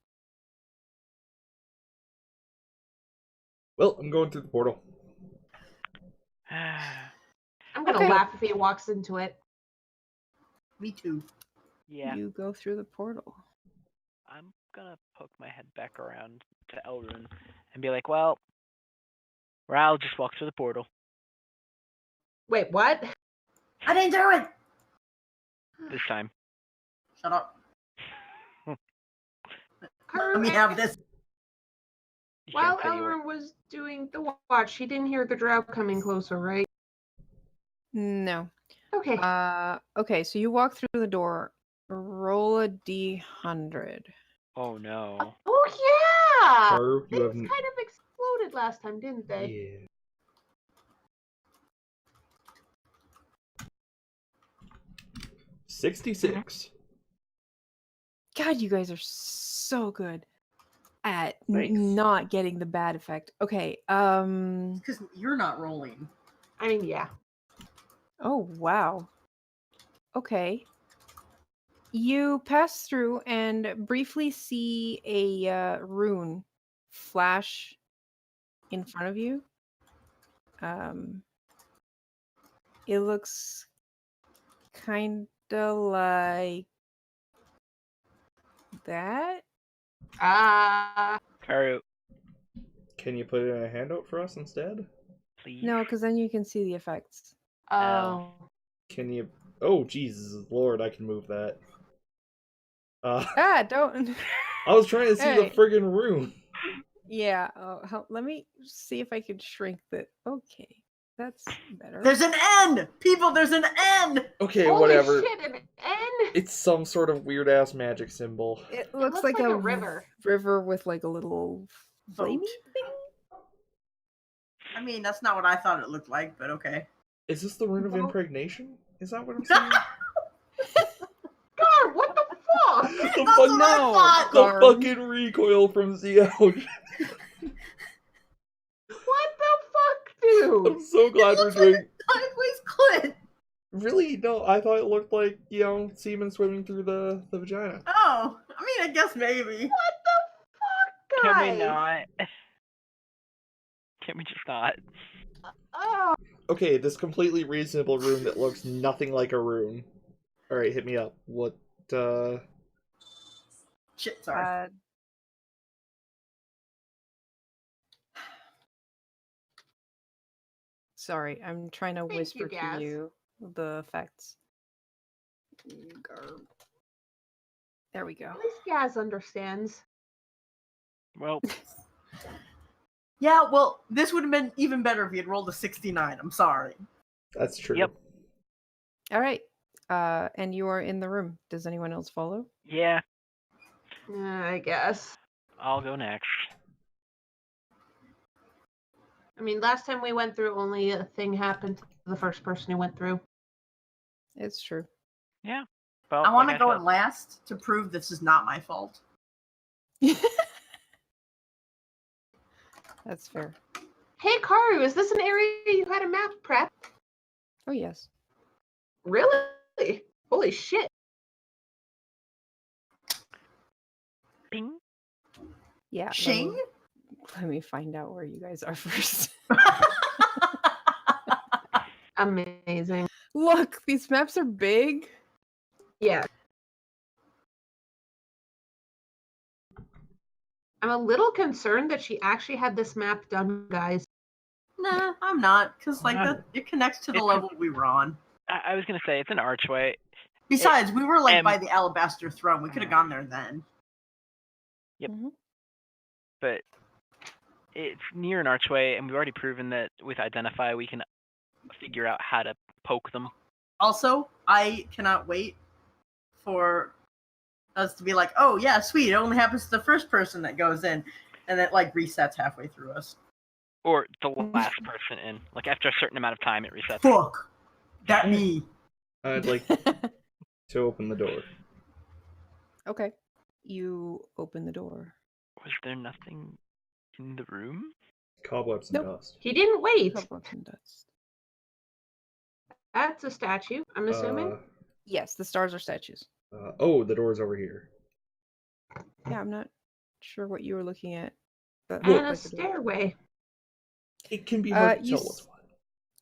Well, I'm going through the portal. I'm gonna Okay. laugh if he walks into it. Me too. Yeah. You go through the portal. I'm gonna poke my head back around to Elrune and be like, well, Ral just walked through the portal. Wait, what? I didn't do it. This time. Shut up. Carter, Let me have this. You While can't say you were. Elrune was doing the watch, he didn't hear the drow coming closer, right? No. Okay. Okay, so you walk through the door. Roll a d100. Oh no. Oh yeah! Carter, you have... Things kind of exploded last time, didn't they? Yeah. $66. God, you guys are so good at Thanks. not getting the bad effect. Okay, Because you're not rolling. I mean, yeah. oh wow. Okay. You pass through and briefly see a rune flash in front of you. It looks kind of like that. Karu, Can you put it in a handout for us instead? please. No, because then you can see the effects. Oh. Can you? Oh, Jesus Lord, I can move that. Don't. I was trying to see the Hey. friggin' rune. Yeah. Let me see if I can shrink that. Okay, that's better. There's an N! People, there's an N! Okay, Holy whatever. shit, an N? It's some sort of weird ass magic symbol. It looks looks like, like a a river. river with like a little flamey Boat. thing. I mean, that's not what I thought it looked like, but okay. Is this the rune of No. impregnation? Is that what I'm seeing? God, what the fuck? The, That's fuck- what I No, thought! the Garm. fucking recoil from Zio. What the fuck, dude? I'm so glad we're looks like doing. Sideways clit! Really? No, I thought it looked like, semen swimming through the vagina. Oh, I mean, I guess maybe. What the fuck, Can guy? we not? Can we just not? Oh, Okay, this completely reasonable rune that looks nothing like a rune. Alright, hit me up. What, Shit, sorry. Sorry, I'm trying to Thank you, whisper to Gaz. you the effects. Garb. There we go. at least Gaz understands. Well, Yeah, well, this would have been even better if he had rolled a 69. I'm sorry. that's true. Yep. All right. And you are in the room. Does anyone else follow? yeah, I guess. I'll go next. I mean, last time we went through, only a thing happened to the first person who went through. It's true. Yeah. Well, I want to like go said, in last to prove this is not my fault. That's fair. Hey, Karu, is this an area you had a map prep? Oh yes. Really? Holy shit. Bing. Yeah. let Shing? me- Let me find out where you guys are first. Amazing. Look, these maps are big. Yeah. I'm a little concerned that she actually had this map done, guys. Nah, I'm not, because like Nah. it connects to the It's a- level we were on. I was gonna say it's an archway. Besides, we were like and- by the alabaster throne. We could have gone there then. Yep. Mhm. But it's near an archway, and we've already proven that with Identify we can figure out how to poke them. Also, I cannot wait for us to be like, oh yeah, sweet, it only happens to the first person that goes in, and it like resets halfway through us. Or the last person in. Like after a certain amount of time it resets. Fuck! That me. I'd like to open the door. Okay. You open the door. Was there nothing in the room? Cobwebs and Nope. dust. He didn't wait. Cobwebs and dust. That's a statue, I'm assuming. Yes, the stars are statues. Oh, the door's over here. Yeah, I'm not sure what you were looking at. That And looked a like the door. stairway. It can be hard to you tell what's what.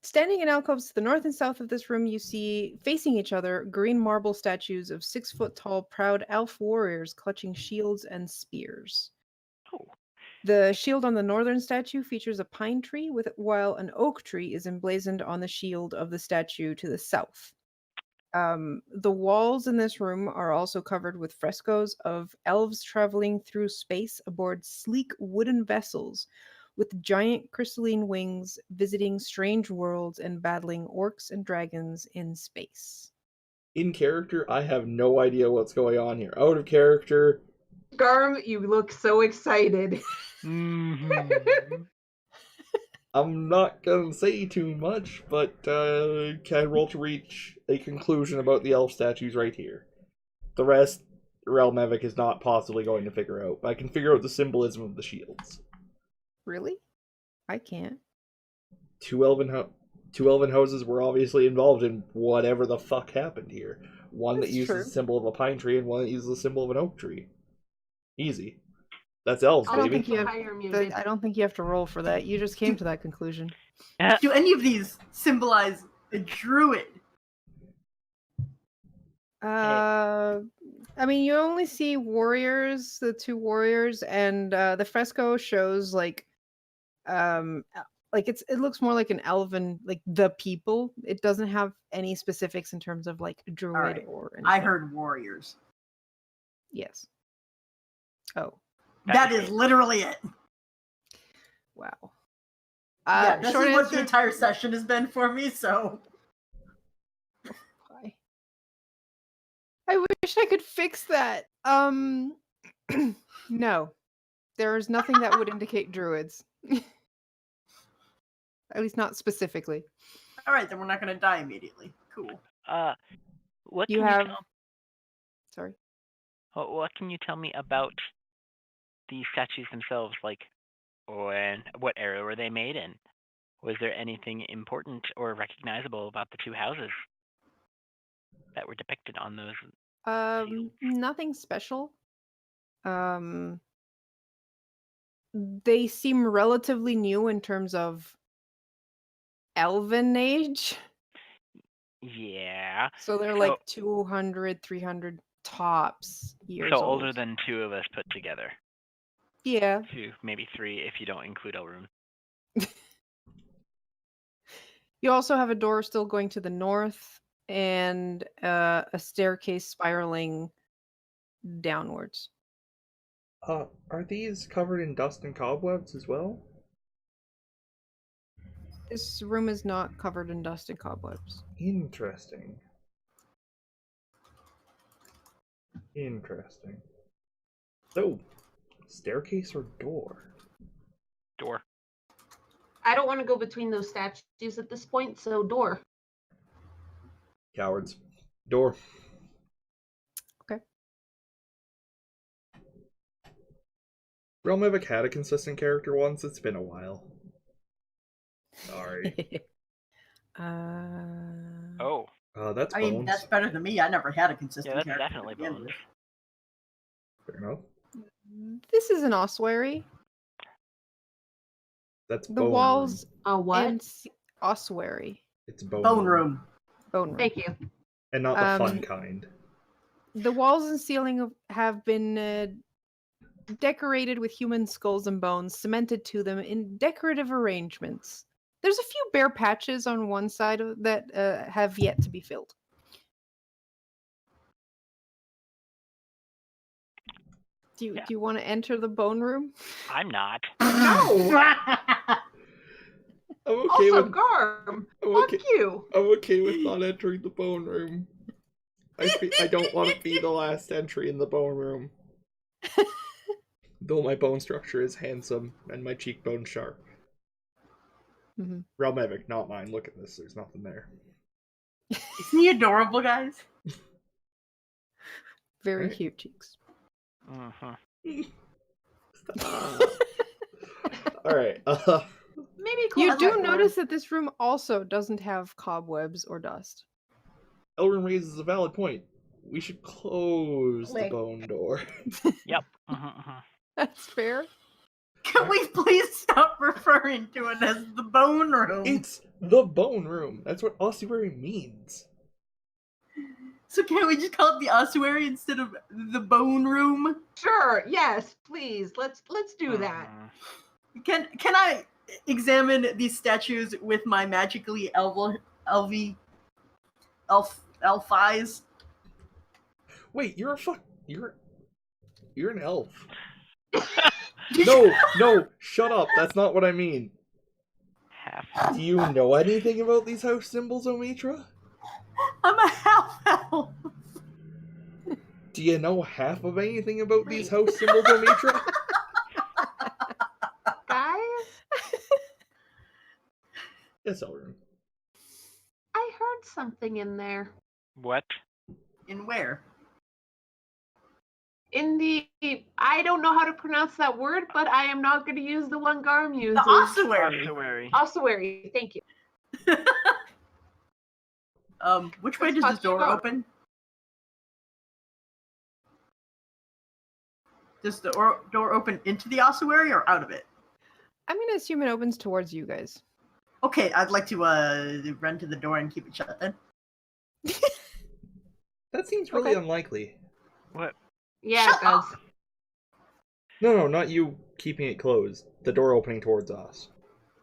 Standing in alcoves to the north and south of this room, you see, facing each other, green marble statues of 6-foot-tall, proud elf warriors clutching shields and spears. Oh. The shield on the northern statue features a pine tree, while an oak tree is emblazoned on the shield of the statue to the south. The walls in this room are also covered with frescoes of elves traveling through space aboard sleek wooden vessels with giant crystalline wings, visiting strange worlds and battling orcs and dragons in space. In character, I have no idea what's going on here. Out of character, Garm, you look so excited. Mm-hmm. I'm not gonna say too much, but can I roll to reach a conclusion about the elf statues right here? The rest, Realmevic is not possibly going to figure out, but I can figure out the symbolism of the shields. Really? I can't. Two elven houses were obviously involved in whatever the fuck happened here. one that That's uses true. the symbol of a pine tree and one that uses the symbol of an oak tree. Easy. That's elves, I don't baby. think you have. Fire muted. I don't think you have to roll for that. You just came to that conclusion. Do any of these symbolize a druid? I mean, you only see warriors, the two warriors, and the fresco shows like it looks more like an elven, like the people. It doesn't have any specifics in terms of like druid Alright. or anything. I heard warriors. Yes. Oh, That is literally it. wow. Yeah, this Short is what the answer. entire session has been for me, so... Why? I wish I could fix that. No. There is nothing that would indicate druids. At least not specifically. Alright, then we're not gonna die immediately. Cool. What You can have- you tell? Sorry. What can you tell me about the statues themselves? Like, what era were they made in? Was there anything important or recognizable about the two houses that were depicted on those? Nothing special. They seem relatively new in terms of elven age. Yeah. So they're like 200, 300 tops years So old. older than two of us put together. Yeah. Two, maybe three if you don't include Elrune. You also have a door still going to the north and a staircase spiraling downwards. Are these covered in dust and cobwebs as well? This room is not covered in dust and cobwebs. Interesting. Interesting. So, staircase or door? Door. I don't want to go between those statues at this point, so door. Cowards. Door. Okay. Realm Epic had a consistent character once. It's been a while. Sorry. Oh. That's I Bones. mean, that's better than me. I never had a Yeah, consistent that's character. definitely to begin Bones. with. Fair enough. This is an ossuary. That's The bone walls A what? and ossuary. It's bone, Bone room. Bone room. Thank you. And not the fun Um, kind. The walls and ceiling have been decorated with human skulls and bones cemented to them in decorative arrangements. There's a few bare patches on one side of that have yet to be filled. Do you want to enter the bone room? I'm not. No. I'm okay Also, with. Garm. I'm Fuck okay, you. I'm okay with not entering the bone room. I don't want to be the last entry in the bone room. Though my bone structure is handsome and my cheekbone sharp. Mm-hmm. Realm Epic, not mine. Look at this. There's nothing there. Isn't he adorable, guys? Very Right. cute cheeks. Mm-hmm. Alright. Maybe You close do that door. notice that this room also doesn't have cobwebs or dust. Elrond raises a valid point. We should close the Wait. bone door. Yep. Mm-hmm. That's fair. Can we please stop referring to it as the bone room? It's the bone room. That's what ossuary means. So can we just call it the ossuary instead of the bone room? Sure. Yes. Please. Let's do Mm-hmm. that. Can I examine these statues with my magically elf eyes? Wait, you're an elf. No. No, shut up. That's not what I mean. Half. Do you know anything about these house symbols, Omitra? I'm a half elf. Do you know half of anything about these house symbols, Omitra? Guys, Yes, Elrond. I heard something in there. What? In where? In the, I don't know how to pronounce that word, but I am not going to use the one Garm uses. The ossuary. Ossuary. Ossuary. Thank you. Which way does Let's this door talk about- open? Does the door open into the ossuary or out of it? I'm gonna assume it opens towards you guys. Okay, I'd like to run to the door and keep it shut then. That seems really Okay. unlikely. What? Yeah, Shut it does. up! No, not you keeping it closed. The door opening towards us.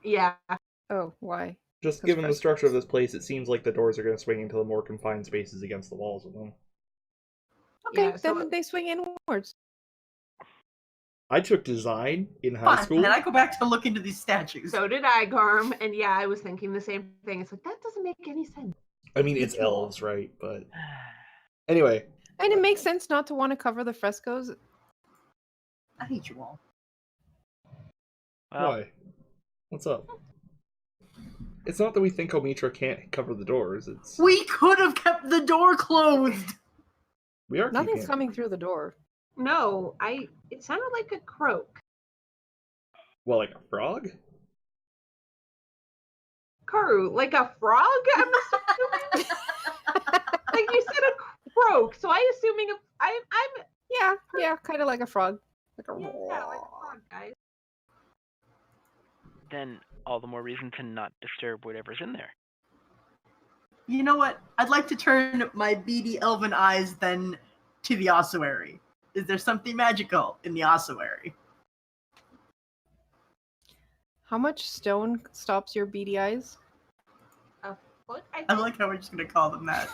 Yeah. Oh, why? Just 'Cause given the first- structure of this place, it seems like the doors are going to swing into the more confined spaces against the walls of them. Okay, Yeah, so- then they swing inwards. I took design in high Fine, school. and then I go back to look into these statues. So did I, Garm, and yeah, I was thinking the same thing. It's like, that doesn't make any sense. I mean, it's elves, right? But anyway, And it makes sense not to want to cover the frescoes. I hate you all. Well, why? What's up? It's not that we think Omitra can't cover the doors. It's We could have kept the door closed. we are Nothing's keeping it. coming through the door. No, it sounded like a croak. Well, like a frog? Karu, like a frog? I'm assuming. Like you said a croak, so I'm assuming I'm Yeah, kind of like a frog. Like a yeah, like a frog, guys. then all the more reason to not disturb whatever's in there. You know what? I'd like to turn my beady elven eyes then to the ossuary. Is there something magical in the ossuary? How much stone stops your beady eyes? What? I like how we're just gonna call them that.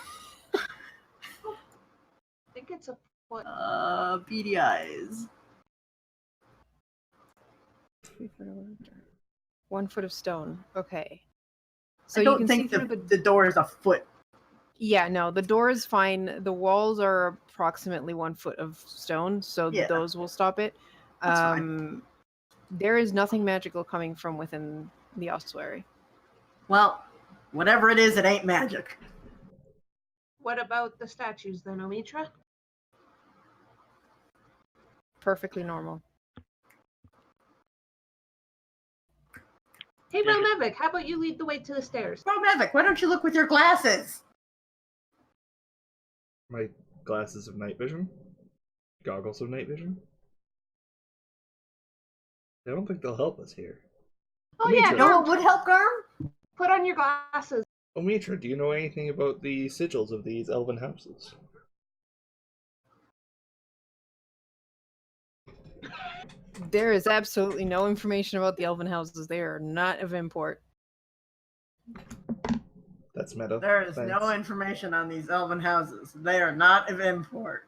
think it's a foot. Beady eyes. 3 foot of water. 1 foot of stone. Okay. So I you don't can think see through the door is a foot. Yeah, no, the door is fine. The walls are approximately 1 foot of stone, so Yeah. those will stop it. That's fine. There is nothing magical coming from within the ossuary. Well, whatever it is, it ain't magic. What about the statues then, Omitra? Perfectly normal. Hey, Relmevic, how about you lead the way to the stairs? Bro, Mavic, why don't you look with your glasses? My glasses of night vision? Goggles of night vision? I don't think they'll help us here. Oh Omitra. yeah, You know Garm, what would help, Garm? put on your glasses. Omitra, do you know anything about the sigils of these elven houses? There is absolutely no information about the elven houses. They are not of import. That's meta. There is Thanks. no information on these elven houses. They are not of import.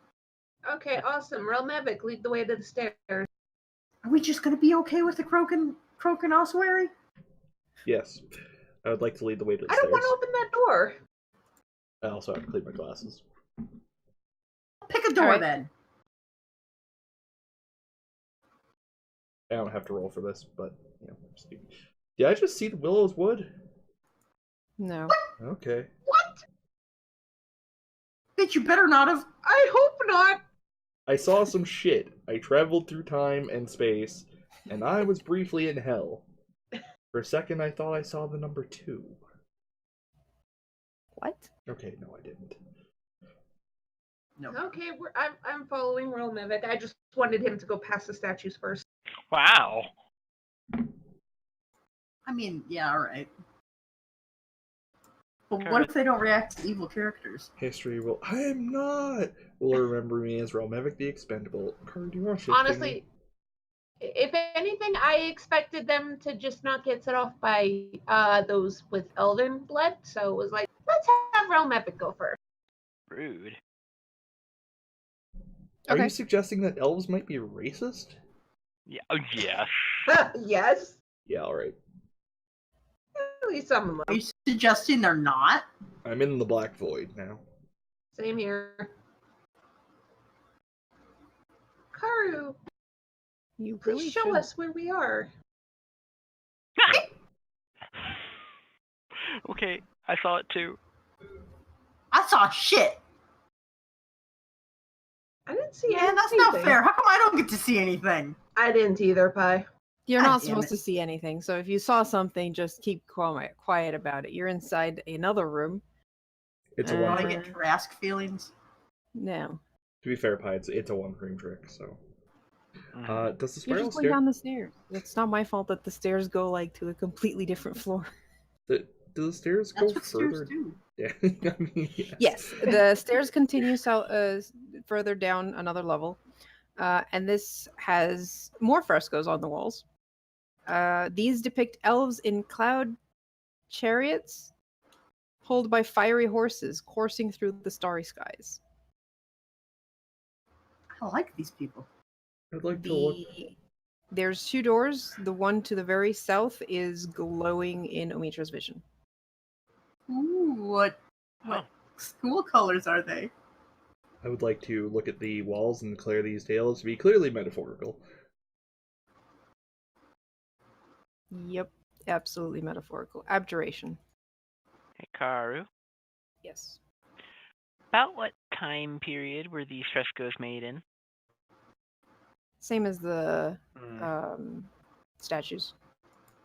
Okay, awesome. Relmevic, lead the way to the stairs. Are we just gonna be okay with the Croaking ossuary? Yes. I would like to lead the way to the I don't stairs. want to open that door. I also have to clean my glasses. Pick a door Alright. then. I don't have to roll for this, but you know, I'm just kidding. Did I just see the Willow's Wood? No. Okay. What? Bitch, you better not have. I hope not. I saw some shit. I traveled through time and space, and I was briefly in hell. For a second, I thought I saw the number 2. What? Okay, no, I didn't. No. Okay, I'm following Relmevic. I just wanted him to go past the statues first. Wow. I mean, yeah, alright. But Okay. what if they don't react to evil characters? History will. I am not! Will remember me as Relmevic the Expendable. Carl, do you want to shift Honestly, if anything, I expected them to just not get set off by those with elven blood. So it was like, let's have Relmevic go first. Rude. Are Okay. you suggesting that elves might be racist? Yeah. Oh, yes. Yes, Yeah, alright. at least some of Are them. you suggesting they're not? I'm in the Black Void now. Same here. Karu, You please really show should. us where we are. Okay, I saw it too. I saw shit. I didn't see Yeah, anything. that's not fair. How come I don't get to see anything? I didn't either, Pi. You're God not damn supposed it. to see anything, so if you saw something, just keep quiet about it. You're inside another room. It's a Do one. I get Trask feelings? No. To be fair, Pi, it's a one-frame trick, so. Mhm. Does the You're spiral just going down the stairs. It's not my fault that the stairs go like to a completely different floor. do the stairs go That's what stairs further? do. Yeah, I mean, yes. Yes, the stairs continue further down another level, and this has more frescoes on the walls. These depict elves in cloud chariots, pulled by fiery horses coursing through the starry skies. I like these people. I'd like to look. There's two doors. The one to the very south is glowing in Omitra's vision. Ooh, what Huh. school colors are they? I would like to look at the walls and declare these tales to be clearly metaphorical. Yep, absolutely metaphorical. Abjuration. Hey, Karu. Yes. About what time period were these frescoes made in? Same as the Mm. statues.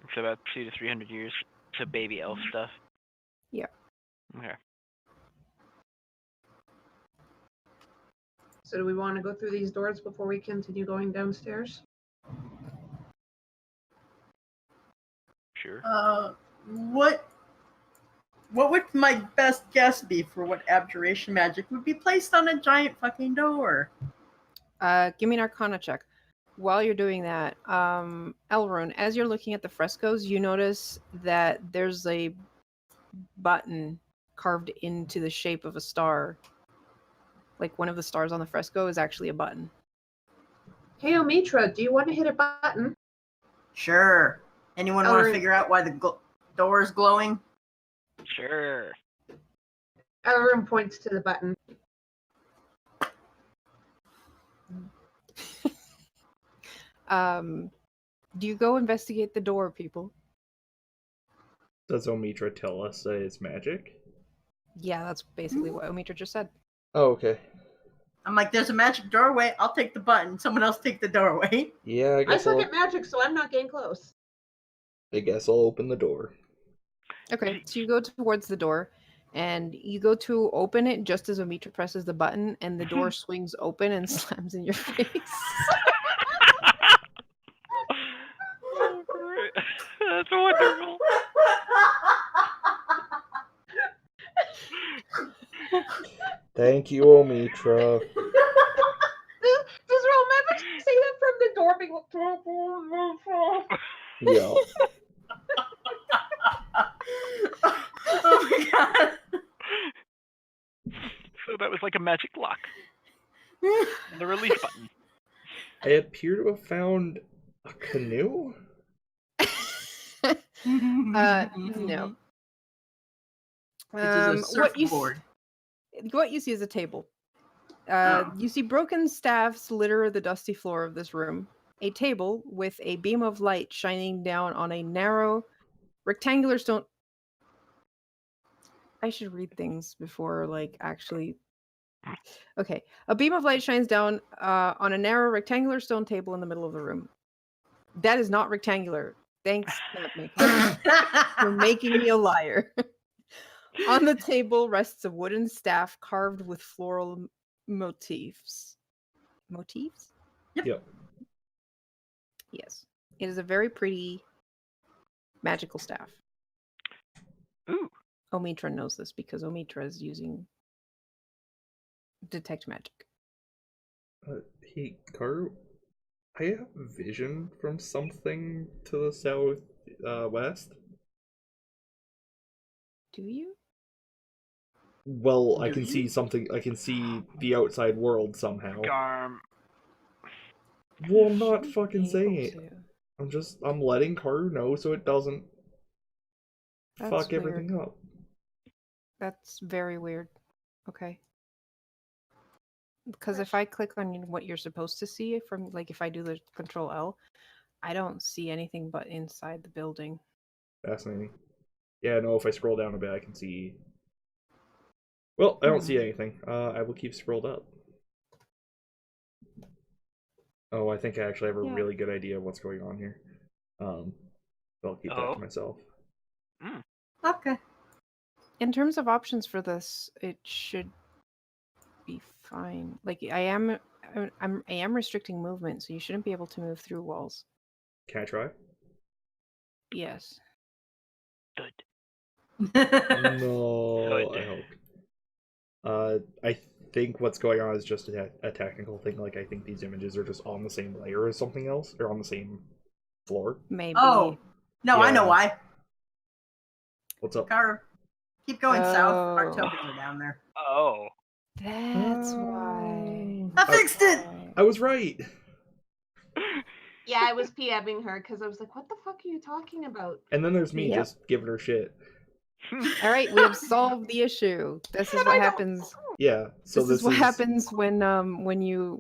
It's about 200 to 300 years. So baby elf stuff. Yeah. Okay. So do we want to go through these doors before we continue going downstairs? Sure. What would my best guess be for what abjuration magic would be placed on a giant fucking door? Give me an Arcana check. While you're doing that, Elrond, as you're looking at the frescoes, you notice that there's a button carved into the shape of a star. Like one of the stars on the fresco is actually a button. Hey, Omitra, do you want to hit a button? Sure. Anyone want to Elrond- figure out why the door is glowing? Sure. Elrond points to the button. Do you go investigate the door, people? Does Omitra tell us that it's magic? Yeah, that's basically what Omitra just said. Oh, okay. I'm like, there's a magic doorway. I'll take the button. Someone else take the doorway. Yeah, I I guess suck at magic, so I'm not getting close. I'll open the door. Okay, so you go towards the door, and you go to open it just as Omitra presses the button, and the door swings open and slams in your face. Oh, great. That's wonderful. Thank you, Omitra. Does Romance say that from the door being like... Yeah. Oh my god. So that was like a magic lock. The release button. I appear to have found a canoe? No. It is a What you surfboard. what you see is a table. Oh. You see broken staffs litter the dusty floor of this room. A table with a beam of light shining down on a narrow, rectangular stone. I should read things before, like, actually. Okay. A beam of light shines down on a narrow, rectangular stone table in the middle of the room. That is not rectangular. Thanks, Mapmaker, for making me a liar. On the table rests a wooden staff carved with floral motifs. Motifs? Yep. Yes. It is a very pretty magical staff. Ooh. Omitra knows this because Omitra is using detect magic. Hey, Karu, I have vision from something to the south west. Do you? Well, I Do can you? see something. I can see the outside world somehow. Garm. Well, I'm not Should fucking be saying able it. to. I'm letting Karu know so it doesn't That's fuck weird. everything up. That's very weird. Okay. Because if I click on what you're supposed to see from, like, if I do the Control L, I don't see anything but inside the building. Fascinating. Yeah, no, if I scroll down a bit, I can see. Well, I don't see anything. I will keep scrolled up. Oh, I think I actually have a really good idea of what's going on here. I'll keep that to myself. Okay. In terms of options for this, it should be fine. Like, I am I am restricting movement, so you shouldn't be able to move through walls. Can I try? Yes. Good. No, Good. I hope. I think what's going on is just a technical thing. Like, I think these images are just on the same layer as something else, or on the same floor. Maybe. Oh, no, I know Yeah. why. What's up? Car, keep going south. Our Oh. tokens are down there. Oh. That's why. I fixed it! I was right. Yeah, I was PMing her because I was like, what the fuck are you talking about? And then there's me Yep. just giving her shit. All right, we have solved the issue. This is And what I don't- happens. Yeah. So This is what happens when you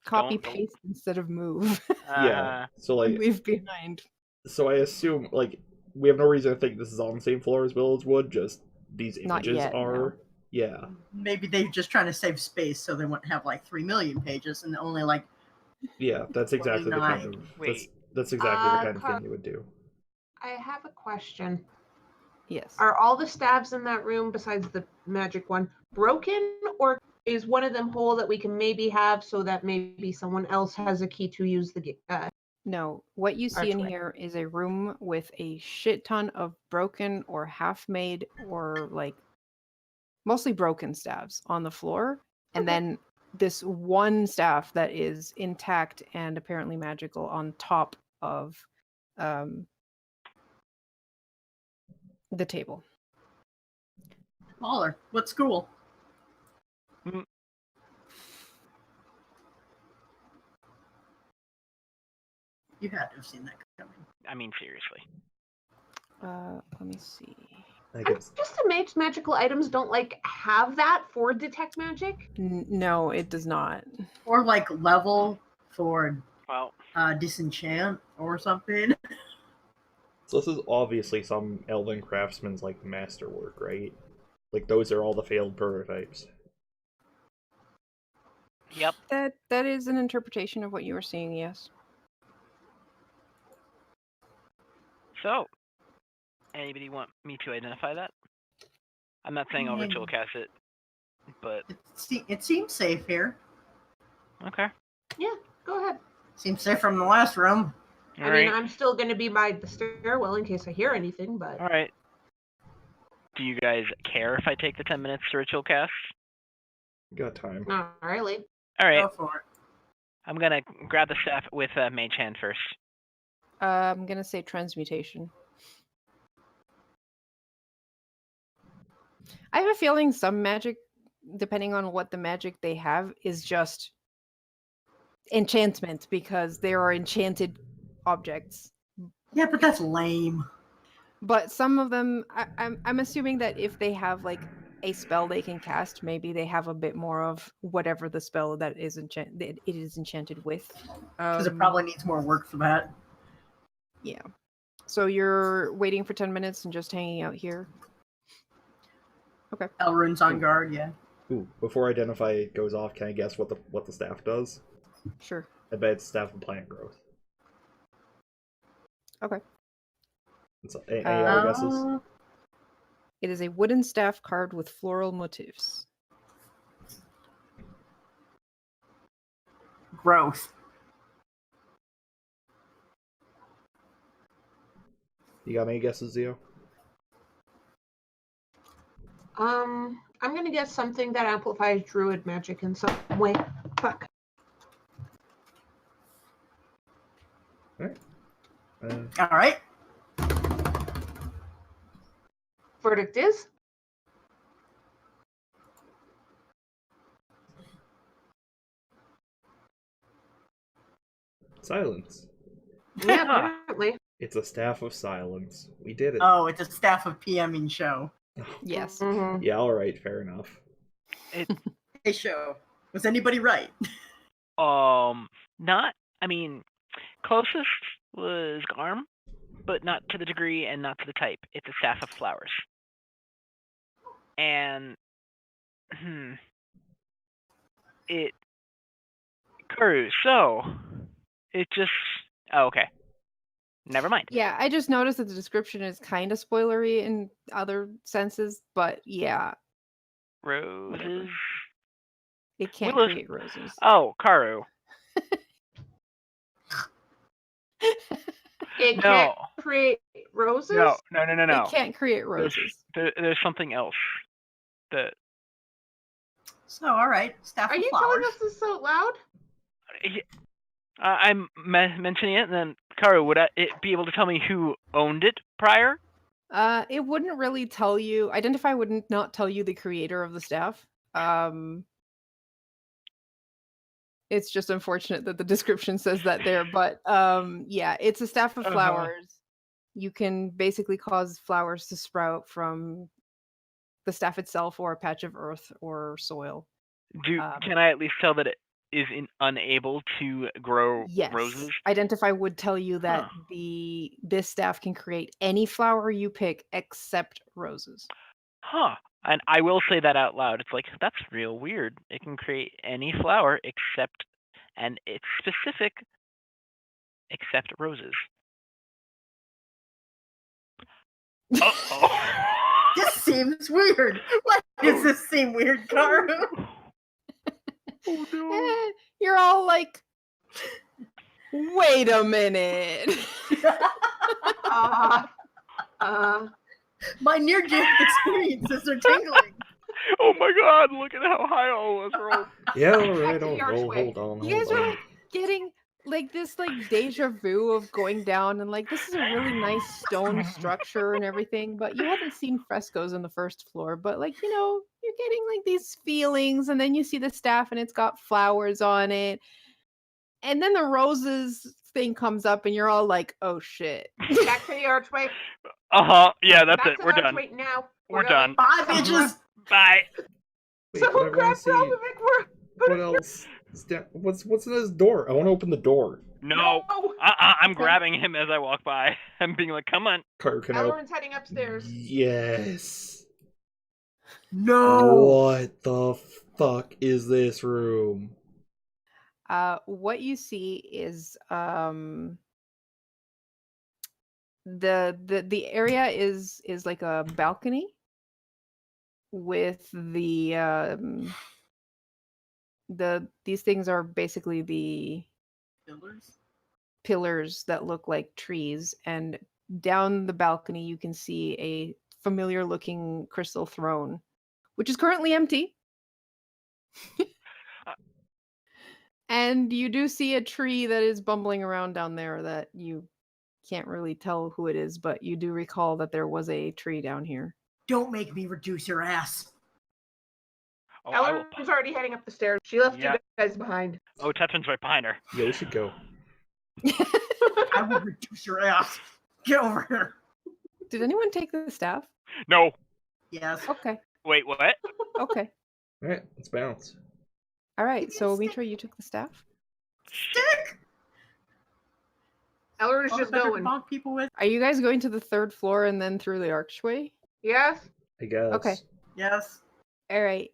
copy Don't- paste instead of move. Yeah. So and like, leave behind. so I assume like we have no reason to think this is on the same floor as Willow's Wood. Just these Not images yet, are. no. Yeah. Maybe they're just trying to save space so they wouldn't have like 3 million pages and only like. Yeah. That's exactly the kind 29. of. Wait. That's exactly the kind of Car- thing you would do. I have a question. Yes. Are all the staves in that room, besides the magic one, broken, or is one of them whole that we can maybe have so that maybe someone else has a key to use the No, what you see in Archway. here is a room with a shit ton of broken or half-made or like mostly broken staves on the floor, and Okay. then this one staff that is intact and apparently magical on top of the table. Baller. What school? Mm. You had to have seen that coming. I mean, seriously. Let me see. I guess. Just the magical items don't like have that for detect magic. No, it does not. Or like level for Well, disenchant or something. So this is obviously some elven craftsman's like masterwork, right? Like those are all the failed prototypes. yep. That is an interpretation of what you were seeing, yes. So, anybody want me to identify that? I'm not saying I'll ritual cast it, but It seems safe here. okay. Yeah, go ahead. Seems safe from the last room. All I right. mean, I'm still going to be by the stairwell in case I hear anything, but All right. Do you guys care if I take the 10 minutes to ritual cast? Got time. not really. All right. Go for it. I'm gonna grab the staff with Mage Hand first. I'm gonna say transmutation. I have a feeling some magic, depending on what the magic they have, is just enchantment because there are enchanted objects. Yeah, but that's lame. But some of them, I'm assuming that if they have like a spell they can cast, maybe they have a bit more of whatever the spell that is it is enchanted with. Because it probably needs more work for that. Yeah. So you're waiting for 10 minutes and just hanging out here? Okay. Elrond's on guard, yeah. Ooh, before identify goes off, can I guess what the staff does? Sure. I bet it's staff of plant growth. Okay. Any other guesses? It is a wooden staff carved with floral motifs. Growth. You got any guesses, Zio? I'm going to guess something that amplifies druid magic in some way. Fuck. Alright. All right. Verdict is Silence. yeah, apparently. It's a staff of silence. We did it. Oh, it's a staff of PMing show. Yes. Mhm. Yeah, alright, fair enough. Hey, show. Was anybody right? Not. I mean, closest was Garm, but not to the degree and not to the type. It's a staff of flowers. And it Kuru, so it just okay. Never mind. Yeah, I just noticed that the description is kind of spoilery in other senses, but yeah. Roses. It can't Willis- create roses. Oh, Karu. It No. can't create roses? No. It can't create roses. There's something else. That So, all right, staff Are of you flowers. telling us this out loud? I'm mentioning it, and then Karu, would it be able to tell me who owned it prior? It wouldn't really tell you. Identify would not tell you the creator of the staff. It's just unfortunate that the description says that there, but yeah, it's a staff of flowers. You can basically cause flowers to sprout from the staff itself or a patch of earth or soil. Can I at least tell that it is unable to grow Yes. roses? Identify would tell you that this staff can create any flower you pick except roses. Huh. And I will say that out loud. It's like, that's real weird. It can create any flower except, and it's specific, except roses. Uh-oh. This seems weird. Why does this seem weird, Karu? Oh, no. You're all like, wait a minute. My near-death experiences are tingling. Oh my god, look at how high all was rolled. Yeah, alright, to the hold archway. on. You guys hold are on. like getting like this like deja vu of going down and like this is a really nice stone structure and everything, but you haven't seen frescoes on the first floor, but like, you know, you're getting like these feelings and then you see the staff and it's got flowers on it. And then the roses thing comes up and you're all like, oh shit. Back to the archway. Yeah, that's Back it. to We're the done. archway now. We're going. done. Bye, bitches. Bye. Wait, Someone but I want grab to see Velvet. what else. What's in this door? I want to open the door. No. I'm grabbing him as I walk by. I'm being like, come on. Carter, can I? Elrond's heading upstairs. Yes. No. What the fuck is this room? What you see is the area is like a balcony with these things are basically the pillars that look like trees, and down the balcony you can see a familiar looking crystal throne, which is currently empty. And you do see a tree that is bumbling around down there that you can't really tell who it is, but you do recall that there was a tree down here. Don't make me reduce your ass. Oh, Elrond's already heading up the stairs. She left Yeah. you guys behind. Oh, Tetrin's right behind her. Yeah, we should go. I will reduce your ass. Get over here. Did anyone take the staff? No. Yes. Okay. Wait, what? Okay. Alright, let's bounce. All right. So, Mitra, you took the staff? Stick. Elrond's just going. Bonk people with. Are you guys going to the third floor and then through the archway? Yes? I guess. Okay. Yes. All right.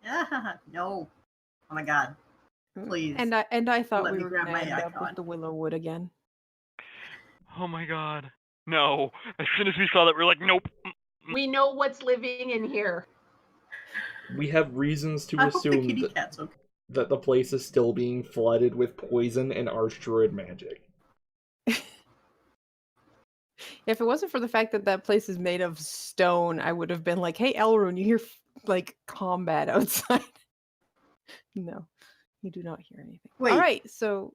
Yeah. No. Oh my god. Please. And I thought Let we me were grab going to my end up icon. with the Willow Wood again. Oh my god. No. As soon as we saw that, we were like, nope. We know what's living in here. We have reasons to I hope the assume kitty cat's okay. that the place is still being flooded with poison and archdruid magic. If it wasn't for the fact that that place is made of stone, I would have been like, hey, Elrond, you hear like combat outside. No, you do not hear anything. Wait. All right, so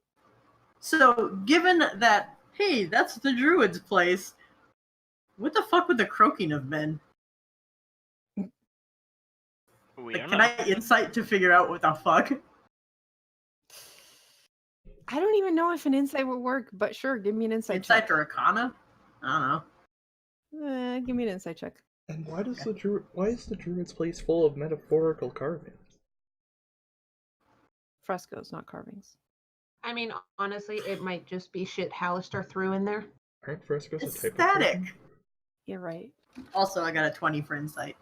So, given that, hey, that's the druid's place, what the fuck would the croaking have been? We Like, don't can know. I insight to figure out what the fuck? I don't even know if an insight would work, but sure, give me an insight Insight check. or arcana? I don't know. Give me an insight check. And why is the druid's place full of metaphorical carvings? Frescoes, not carvings. I mean, honestly, it might just be shit Hallister threw in there. Aren't frescoes a type of Aesthetic. carving? You're right. Also, I got a 20 for insight.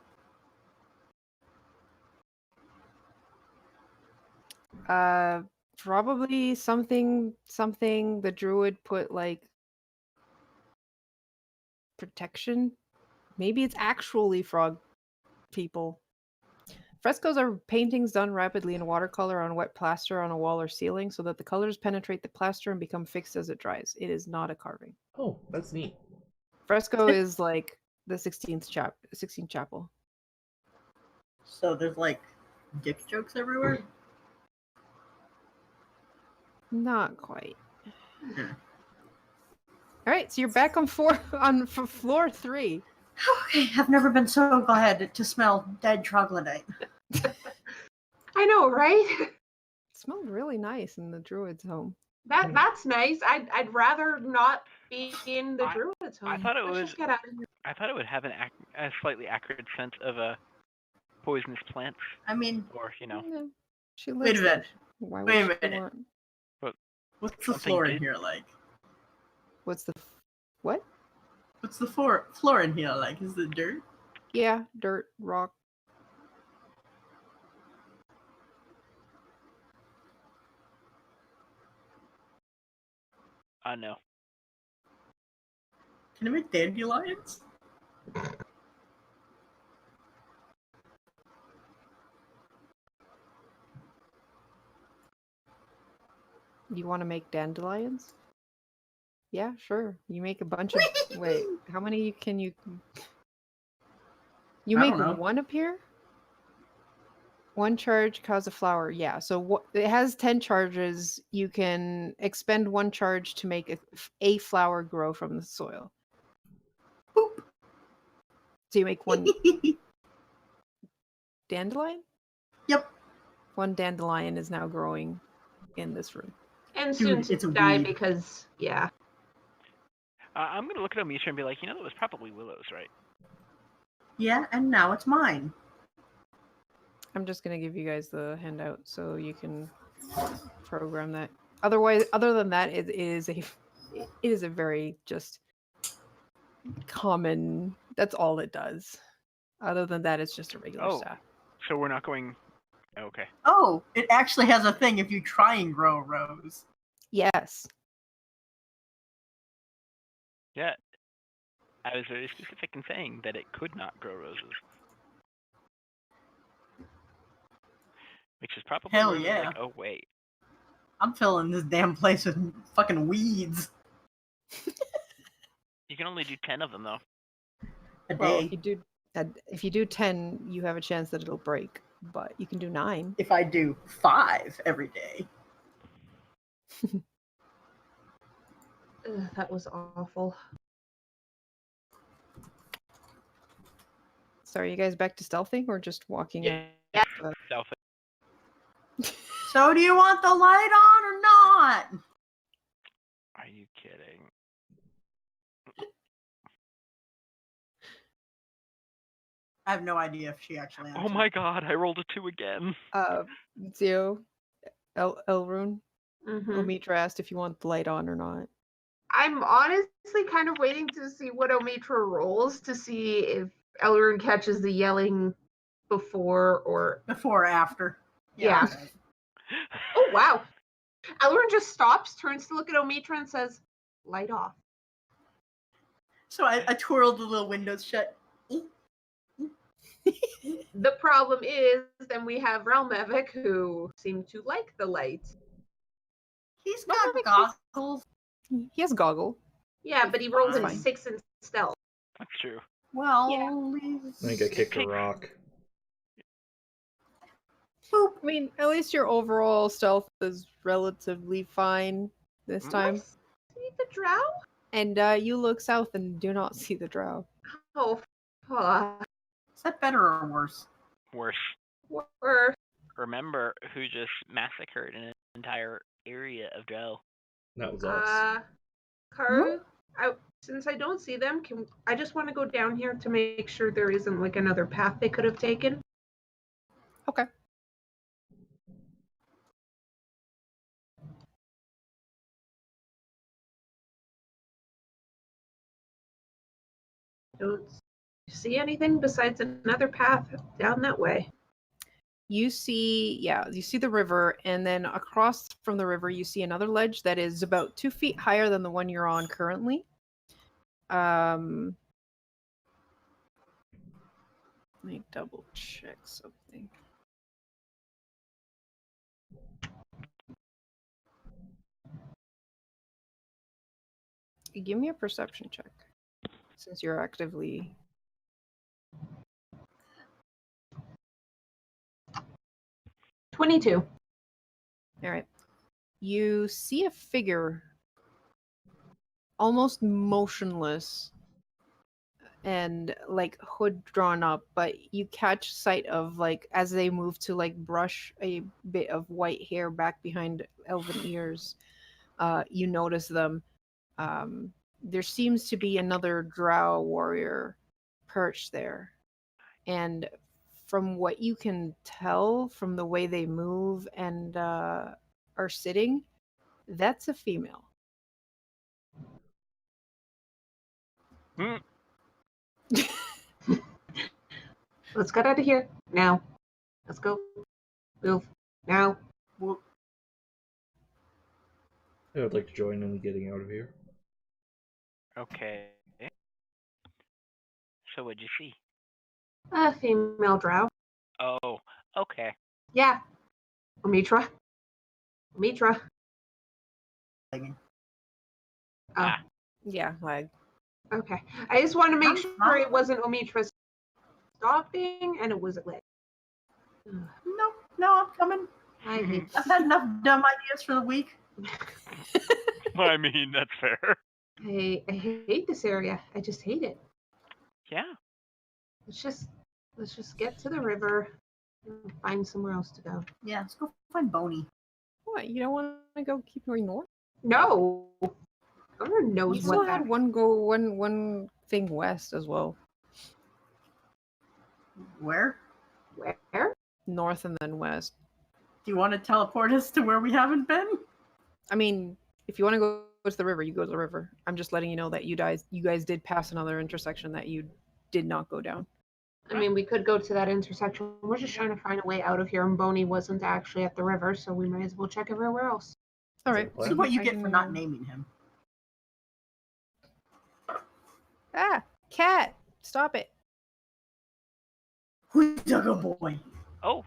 Probably something the druid put like protection. Maybe it's actually frog people. Frescoes are paintings done rapidly in watercolor on wet plaster on a wall or ceiling so that the colors penetrate the plaster and become fixed as it dries. It is not a carving. Oh, that's neat. Fresco is like the 16th chapel. So there's like dick jokes everywhere. Not quite. Yeah. All right, so you're back on floor 3. Okay, I've never been so glad to smell dead troglodyte. I know, right? It smelled really nice in the druid's home. That's nice. I'd rather not be in the I- druid's home. I thought it Let's was- just get out of here. I thought it would have a slightly accurate scent of poisonous plants, I mean, or No, she wait lives a there. minute. Why would Wait a she minute. want? What's the Something floor in did- here like? What's the what? What's the floor in here like? Is it dirt? Yeah, dirt, rock. no. Can I make dandelions? You want to make dandelions? Yeah, sure. You make a bunch of. Wait, how many can you? You I make don't know. one appear. One charge cause a flower. Yeah, so it has 10 charges. You can expend one charge to make a flower grow from the soil. Boop. So you make one dandelion. Yep. One dandelion is now growing in this room. And Dude, soon it's a to die weed. because, yeah. I'm gonna look at Omitra and be like, that was probably willows, right? Yeah, and now it's mine. I'm just gonna give you guys the handout so you can program that. Otherwise, other than that, it is a very just common. That's all it does. Other than that, it's just a regular Oh. staff. So we're not going. Okay. Oh, it actually has a thing if you try and grow a rose. Yes. Yeah. I was very specific in saying that it could not grow roses. Which is probably Hell where it was yeah. like, oh wait. I'm filling this damn place with fucking weeds You can only do 10 of them though. a Well, day. if you do 10, you have a chance that it'll break. But you can do 9. If I do 5 every day. Ugh, that was awful. So are you guys back to stealthing or just walking? Yeah. Self. So do you want the light on or not? Are you kidding? I have no idea if she actually answered. Oh my god, I rolled a 2 again. Zio, Elrune, Mhm. Omitra asked if you want the light on or not. I'm honestly kind of waiting to see what Omitra rolls to see if Elrune catches the yelling before or. Before or after. Yeah. Oh, wow. Elrune just stops, turns to look at Omitra, and says, light off. So I twirled the little windows shut. The problem is, then we have Realmevik, who seem to like the light. He's No, I got think goggles. He has goggle. Yeah, but he rolls Fine. in 6 in stealth. That's true. Well, Yeah. he's... I think I kicked a rock. Boop. I mean, at least your overall stealth is relatively fine this time. See the drow? And you look south and do not see the drow. Oh, fuck. Is that better or worse? Worse. Or, Remember who just massacred an entire area of Drow. That was us. Karu, since I don't see them, I just want to go down here to make sure there isn't like another path they could have taken. Okay. Don't see anything besides another path down that way. You see the river, and then across from the river, you see another ledge that is about 2 feet higher than the one you're on currently. Let me double check something. Give me a perception check, since you're actively. 22. All right. You see a figure, almost motionless, and like hood drawn up, but you catch sight of like as they move to like brush a bit of white hair back behind elven ears. You notice them. There seems to be another drow warrior perched there, and from what you can tell from the way they move and are sitting, that's a female. Hmm. Let's get out of here now. Let's go. Move now. Well, I would like to join in getting out of here. Okay. So what'd you see? A female drow. Oh, okay. Yeah. Omitra. Omitra. lagging. Oh, Ah. Yeah, like okay. I just want to make I'm sure fine. it wasn't Omitra stopping and it wasn't lit. No, I'm coming. I hate I've had enough dumb ideas for the week. I mean, that's fair. I hate this area. I just hate it. Yeah. Let's just get to the river and find somewhere else to go. Yeah, let's go find Boney. what? You don't want to go keep going north? No. Governor You knows still what had that. one thing west as well, Where? Where? north and then west. Do you want to teleport us to where we haven't been? I mean, if you want to go to the river, you go to the river. I'm just letting you know that you guys did pass another intersection that you did not go down. I mean, we could go to that intersection. We're just trying to find a way out of here, and Boney wasn't actually at the river, so we might as well check everywhere else. All Is right. that This plan? is what you I get can, for not naming him. Ah, cat! Stop it! Who dug a boy? Oh,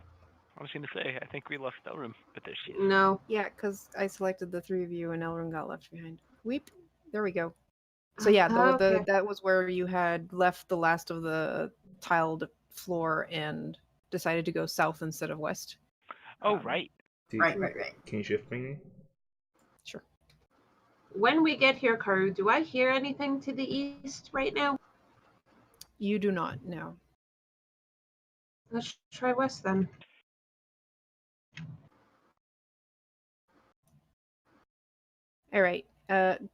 I was gonna say, I think we lost Elrum, but there she is. No. Yeah, because I selected the three of you and Elrond got left behind. Weep. There we go. So yeah, Okay. that was where you had left the last of the tiled floor and decided to go south instead of west. Oh, right. Do- Right. Can you shift me? Sure. When we get here, Karu, do I hear anything to the east right now? You do not know. Let's try west then. All right.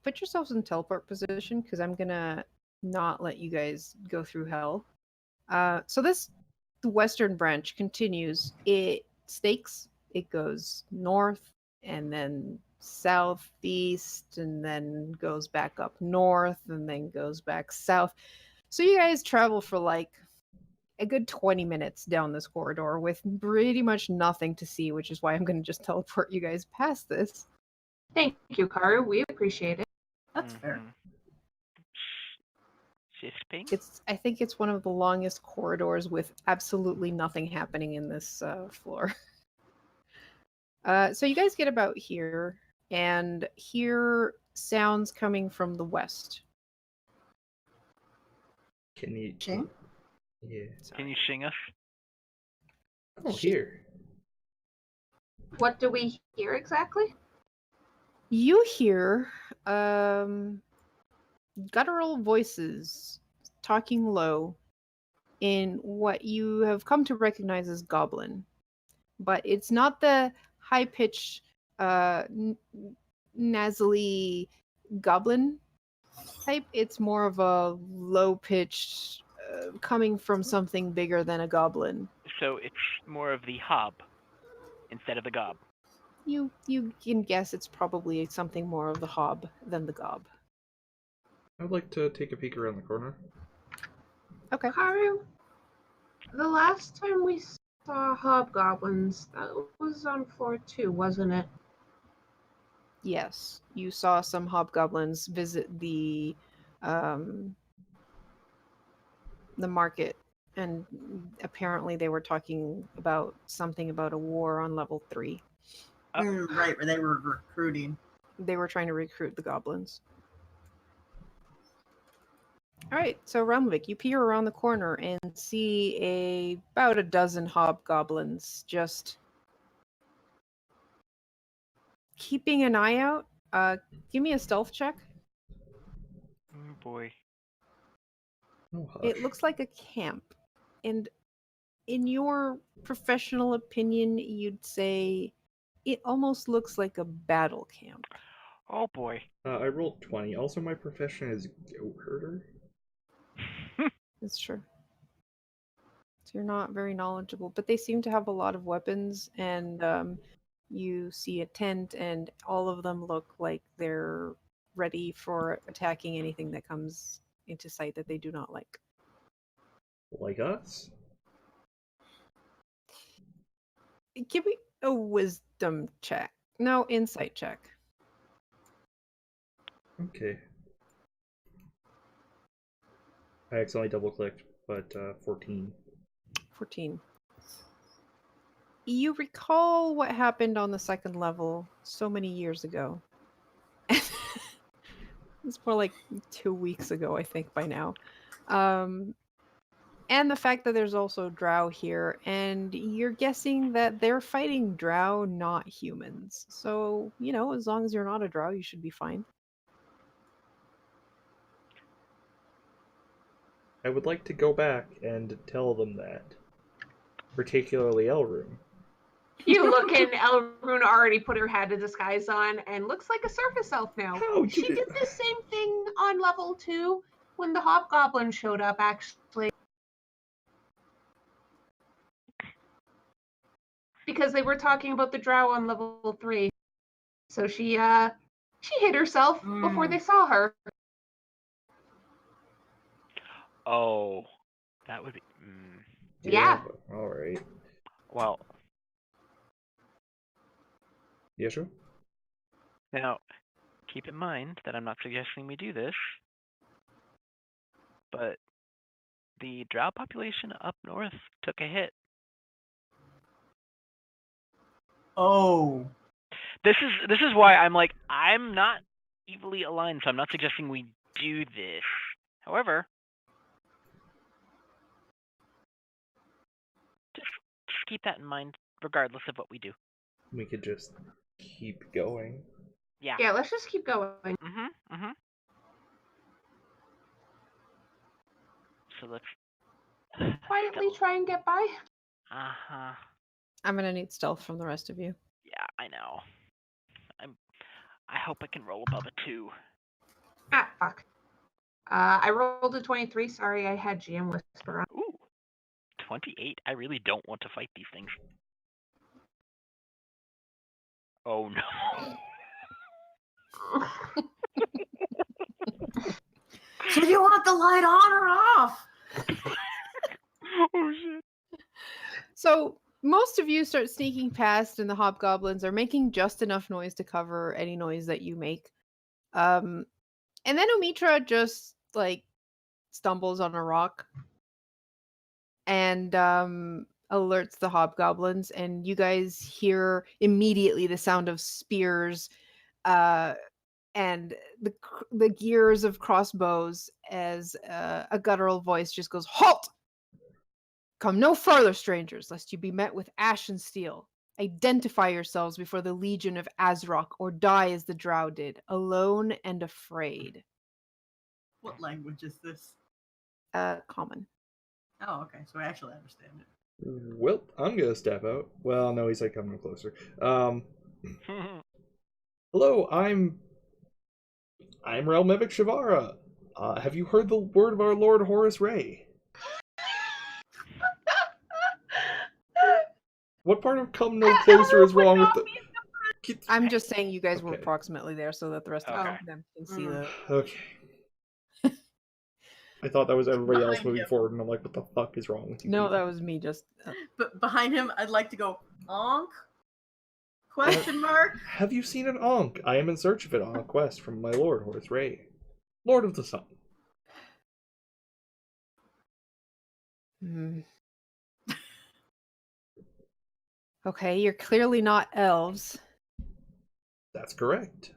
Put yourselves in teleport position because I'm gonna not let you guys go through hell. So the western branch continues. It stakes. It goes north and then southeast and then goes back up north and then goes back south. So you guys travel for like a good 20 minutes down this corridor with pretty much nothing to see, which is why I'm going to just teleport you guys past this. Thank you, Karu. We appreciate it. That's fair. Mhm. Shifting? I think it's one of the longest corridors with absolutely nothing happening in this floor. So you guys get about here and hear sounds coming from the west. Can you? Shane? Yeah. Can you sing us? Oh, here. What do we hear exactly? You hear guttural voices talking low in what you have come to recognize as goblin. But it's not the high-pitched, nasally goblin type. It's more of a low-pitched, coming from something bigger than a goblin. So it's more of the hob instead of the gob. You can guess it's probably something more of the hob than the gob. I would like to take a peek around the corner. Okay. Karu, the last time we saw hobgoblins, that was on floor 2, wasn't it? Yes, you saw some hobgoblins visit the market, and apparently they were talking about something about a war on level 3. Oh. Right, where they were recruiting. They were trying to recruit the goblins. All right, so Relmvik, you peer around the corner and see about a dozen hobgoblins just keeping an eye out. Give me a stealth check. Oh boy. Oh, hush. It looks like a camp, and in your professional opinion, you'd say it almost looks like a battle camp. Oh boy. I rolled 20. Also, my profession is goat herder. That's true. So you're not very knowledgeable, but they seem to have a lot of weapons, and you see a tent, and all of them look like they're ready for attacking anything that comes into sight that they do not like. Like us? Give me a wisdom check. No, insight check. Okay. I accidentally double clicked, but 14. 14. You recall what happened on the second level so many years ago. It's more like 2 weeks ago, I think, by now. And the fact that there's also drow here, and you're guessing that they're fighting drow, not humans. So, as long as you're not a drow, you should be fine. I would like to go back and tell them that. Particularly Elrune. You look and Elrune already put her hat of disguise on and looks like a surface elf now. How She did the same thing on level 2 when the hobgoblin showed up, actually. Because they were talking about the drow on level 3. So she hid herself before they saw her. Oh, that would be. Yeah. Alright. Well, Yeah, sure. now, keep in mind that I'm not suggesting we do this, but the drow population up north took a hit. Oh. This is why I'm like, I'm not evilly aligned, so I'm not suggesting we do this. However, just keep that in mind, regardless of what we do. We could just keep going. Yeah. Yeah, let's just keep going. So let's Quietly try and get by. Uh-huh. I'm going to need stealth from the rest of you. Yeah, I know. I hope I can roll above a 2. Ah, fuck. I rolled a 23. Sorry, I had GM Whisper on. Ooh. 28. I really don't want to fight these things. Oh no. So do you want the light on or off? Oh shit. So most of you start sneaking past, and the hobgoblins are making just enough noise to cover any noise that you make. And then Omitra just stumbles on a rock and alerts the hobgoblins, and you guys hear immediately the sound of spears and the gears of crossbows as a guttural voice just goes, "Halt! Come no further, strangers, lest you be met with ash and steel. Identify yourselves before the Legion of Azrock, or die as the drow did, alone and afraid." What language is this? Common. Oh, okay. So I actually understand it. Well, I'm gonna step out. Well, no, he's like coming closer. Hello, I'm Relmevik Shavara. Have you heard the word of our Lord Horace Ray? What part of come no closer is wrong with the... I'm just saying you guys were Okay. approximately there so that the rest Okay. of them can see the... Okay. I thought that was everybody else Behind moving you. forward, and I'm like, what the fuck is wrong with you? No, people? that was me just... But behind him, I'd like to go, Onk? Question mark? Have you seen an Ankh? I am in search of it on a quest from my lord, Horace Ray. Lord of the Sun. Okay, you're clearly not elves. That's correct.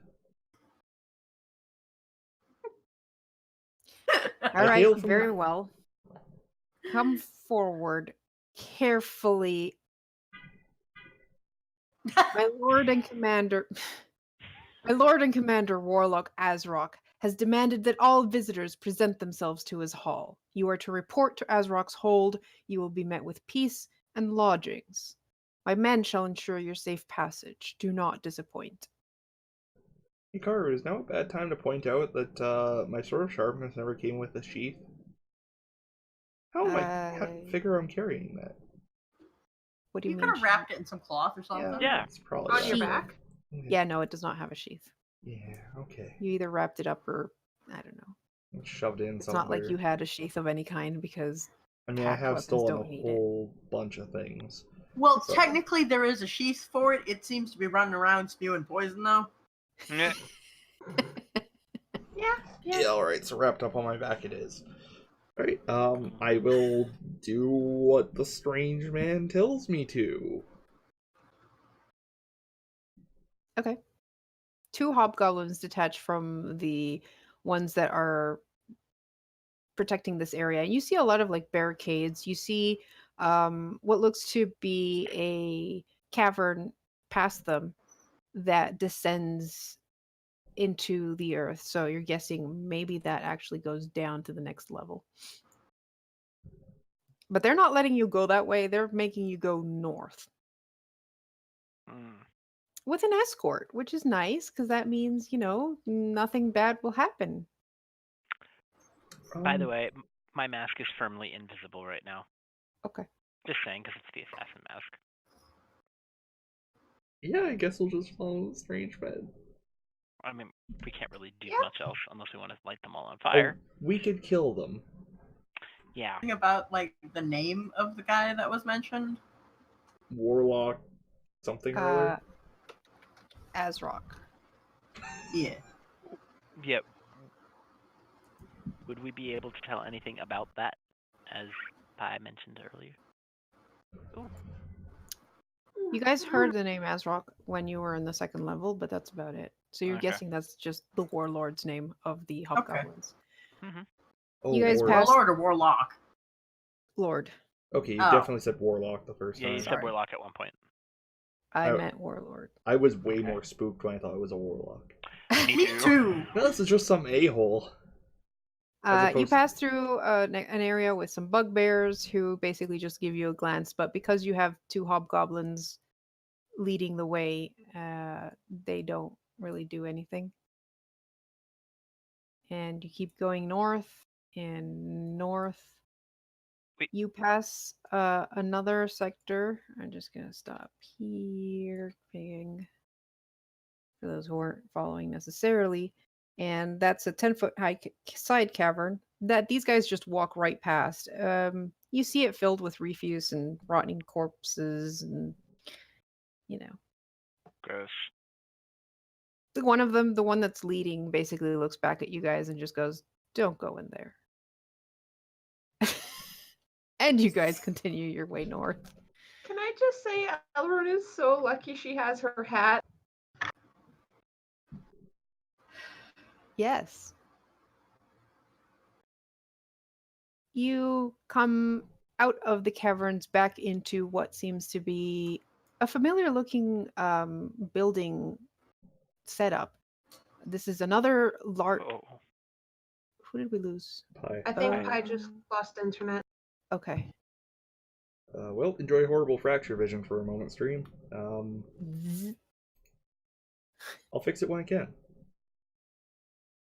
All All I right, hail from very well. Come forward carefully, my lord and commander. My lord and commander Warlock Azrock has demanded that all visitors present themselves to his hall. You are to report to Azrock's hold. You will be met with peace and lodgings. My men shall ensure your safe passage. Do not disappoint. Hikaru, is now a bad time to point out that my sword of sharpness never came with a sheath? How am I figure I'm carrying that? What do you You mean? could have wrapped it in some cloth or something. Yeah. That's probably On your Sheath. back? Yeah, no, it does not have a sheath. Yeah, okay. You either wrapped it up or I don't know. Shoved in It's somewhere. not like you had a sheath of any kind because I mean, I packed have weapons stolen a don't need it. whole bunch of things. Well, So- technically there is a sheath for it. It seems to be running around spewing poison though. Yeah. Yeah, alright, so wrapped up on my back it is. Alright, I will do what the strange man tells me to. Okay. 2 hobgoblins detach from the ones that are protecting this area. You see a lot of like barricades. You see what looks to be a cavern past them that descends into the earth. So you're guessing maybe that actually goes down to the next level. But they're not letting you go that way. They're making you go north Mm. with an escort, which is nice because that means, nothing bad will happen. By the way, my mask is firmly invisible right now. Okay. Just saying, because it's the assassin mask. Yeah, I guess we'll just follow the strange man. I mean, we can't really do Yeah. much else unless we want to light them all on fire. Oh, we could kill them. Yeah. Thing about like the name of the guy that was mentioned. Warlock, something or other. Azrock. Yeah. Yep. Would we be able to tell anything about that, as Pi mentioned earlier? Ooh. You guys heard the name Azrock when you were in the 2nd level, but that's about it. So you're Okay. guessing that's just the warlord's name of the hobgoblins. Mm-hmm. Oh, You guys Warlock. passed- Warlord or Warlock? Lord. Okay, you Oh. definitely said Warlock the first Yeah, time. you said Sorry. Warlock at one point. I Oh. meant warlord. I was way Okay. more spooked when I thought it was a Warlock. Me too. No, this is just some a-hole. As You opposed- pass through an area with some bugbears who basically just give you a glance, but because you have 2 hobgoblins leading the way, they don't really do anything. And you keep going north and north. Wait. You pass another sector. I'm just gonna stop here, ping for those who aren't following necessarily. And that's a 10-foot high side cavern that these guys just walk right past. You see it filled with refuse and rotting corpses, and Gross. one of them, the one that's leading, basically looks back at you guys and just goes, "Don't go in there." And you guys continue your way north. Can I just say, Elrond is so lucky she has her hat. Yes. You come out of the caverns back into what seems to be a familiar looking building setup. This is another large. Oh. Who did we lose? Pie. I think Uh, I just lost internet. Okay. Well, enjoy horrible fracture vision for a moment, stream. I'll fix it when I can.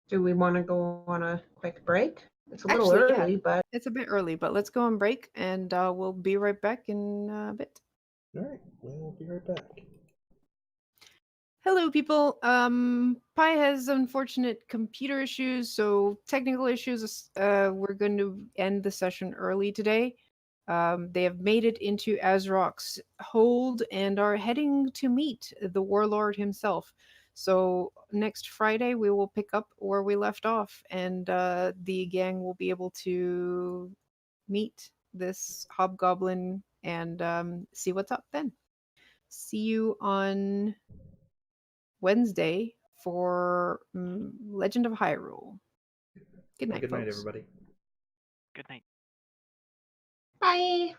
Do we want to go on a quick break? It's a little Actually, yeah. early, but It's a bit early, but let's go on break and we'll be right back in a bit. Alright, we'll be right back. Hello, people. Pi has unfortunate computer issues, so technical issues. We're going to end the session early today. They have made it into Azrock's hold and are heading to meet the warlord himself. So next Friday we will pick up where we left off, and the gang will be able to meet this hobgoblin and see what's up then. See you on Wednesday for Legend of Hyrule. Good night, Good night, folks. everybody. Good night. Bye.